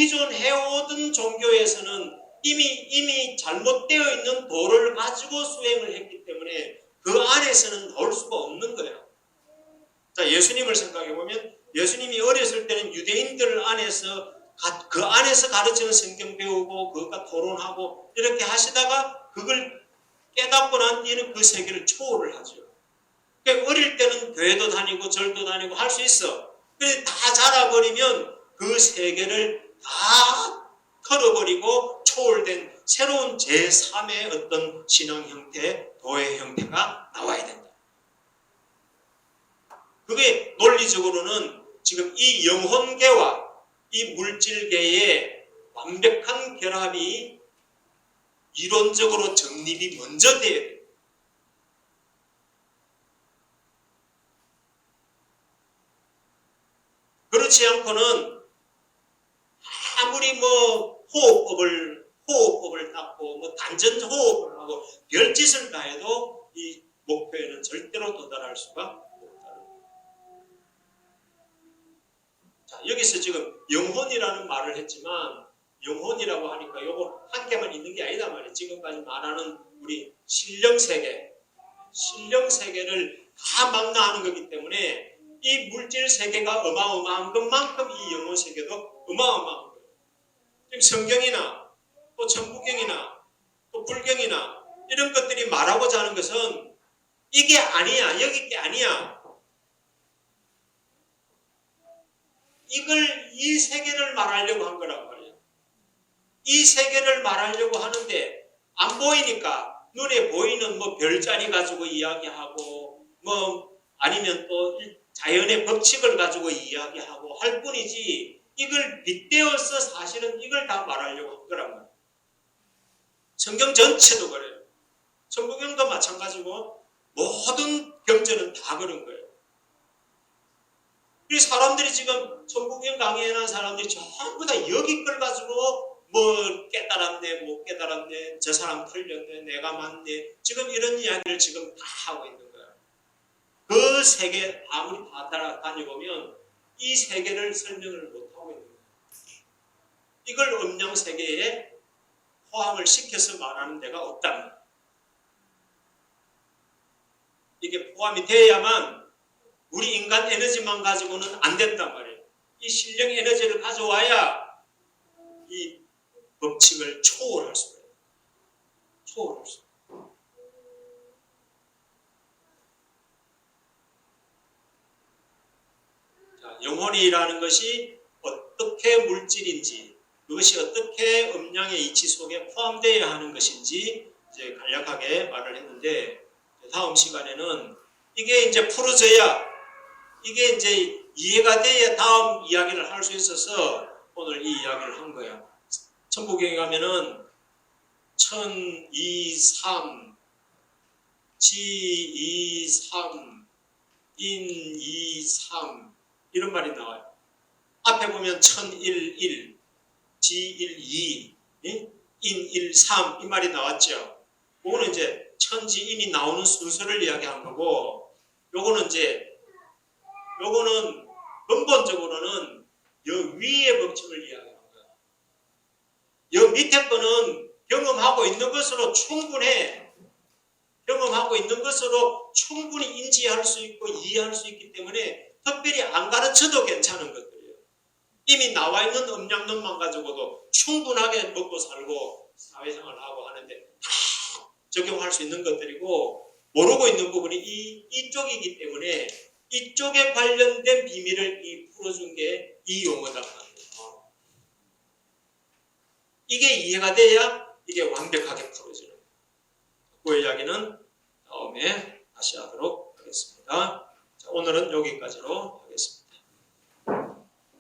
기존 해오던 종교에서는 이미 잘못되어 있는 도를 가지고 수행을 했기 때문에 그 안에서는 나올 수가 없는 거예요. 자, 예수님을 생각해 보면 예수님이 어렸을 때는 유대인들 안에서 그 안에서 가르치는 성경 배우고 그것과 토론하고 이렇게 하시다가 그걸 깨닫고 난 뒤에는 그 세계를 초월을 하죠. 그러니까 어릴 때는 교회도 다니고 절도 다니고 할 수 있어. 근데 다 자라버리면 그 세계를 다 털어버리고 초월된 새로운 제3의 어떤 신앙 형태, 도의 형태가 나와야 된다. 그게 논리적으로는 지금 이 영혼계와 이 물질계의 완벽한 결합이 이론적으로 정립이 먼저 돼야 돼요. 그렇지 않고는 아무리 뭐 호흡법을 닦고 뭐 단전 호흡을 하고 별짓을 다 해도 이 목표에는 절대로 도달할 수가 없다는 거예요. 자, 여기서 지금 영혼이라는 말을 했지만 영혼이라고 하니까 요거 한 개만 있는 게 아니다 말이에요. 지금까지 말하는 우리 신령세계를 다 망라하는 거기 때문에 이 물질 세계가 어마어마한 것만큼 이 영혼 세계도 어마어마한 거예요. 지금 성경이나 또 천부경이나 또 불경이나 이런 것들이 말하고자 하는 것은 이게 아니야, 여기 게 아니야. 이 세계를 말하려고 한 거란 말이에요. 이 세계를 말하려고 하는데 안 보이니까 눈에 보이는 뭐 별자리 가지고 이야기하고 뭐 아니면 또 자연의 법칙을 가지고 이야기하고 할 뿐이지 이걸 빗대어서 사실은 이걸 다 말하려고 한 거란 말이에요. 성경 전체도 그래요. 천부경도 마찬가지고 모든 경전은 다 그런 거예요. 이 사람들이 지금 천부경 강의하는 사람들이 전부 다 여기 걸 가지고 뭐 깨달았네, 못 깨달았네, 저 사람 틀렸네, 내가 맞네, 지금 이런 이야기를 지금 다 하고 있는 거예요. 그 세계 아무리 다 다녀보면 이 세계를 설명을 못하고 있는 거예요. 이걸 음양 세계에 포함을 시켜서 말하는 데가 없다는 거예요. 이게 포함이 돼야만 우리 인간 에너지만 가지고는 안 된단 말이에요. 이 신령 에너지를 가져와야 이 법칙을 초월할 수가 있어요. 초월할 수 있어요. 자, 영혼이라는 것이 어떻게 물질인지, 그것이 어떻게 음양의 이치 속에 포함되어야 하는 것인지 이제 간략하게 말을 했는데, 다음 시간에는 이게 이제 풀어져야, 이게 이제 이해가 돼야 다음 이야기를 할 수 있어서 오늘 이 이야기를 한 거야. 천부경에 가면은 1023, 지23, 인23 이런 말이 나와요. 앞에 보면 1011, 지12, 인13 이 말이 나왔죠. 그거는 이제 천지인이 나오는 순서를 이야기한 거고, 요거는 근본적으로는 여 위의 법칙을 이야기하는 거야. 여 밑에 거는 경험하고 있는 것으로 충분해. 경험하고 있는 것으로 충분히 인지할 수 있고 이해할 수 있기 때문에 특별히 안 가르쳐도 괜찮은 것들이에요. 이미 나와 있는 음양론만 가지고도 충분하게 먹고 살고 사회생활을 하고 하는데 다 적용할 수 있는 것들이고, 모르고 있는 부분이 이쪽이기 때문에 이쪽에 관련된 비밀을 풀어준 게 이 용어다. 이게 이해가 돼야 이게 완벽하게 풀어지는 거예요. 그 이야기는 다음에 다시 하도록 하겠습니다. 자, 오늘은 여기까지로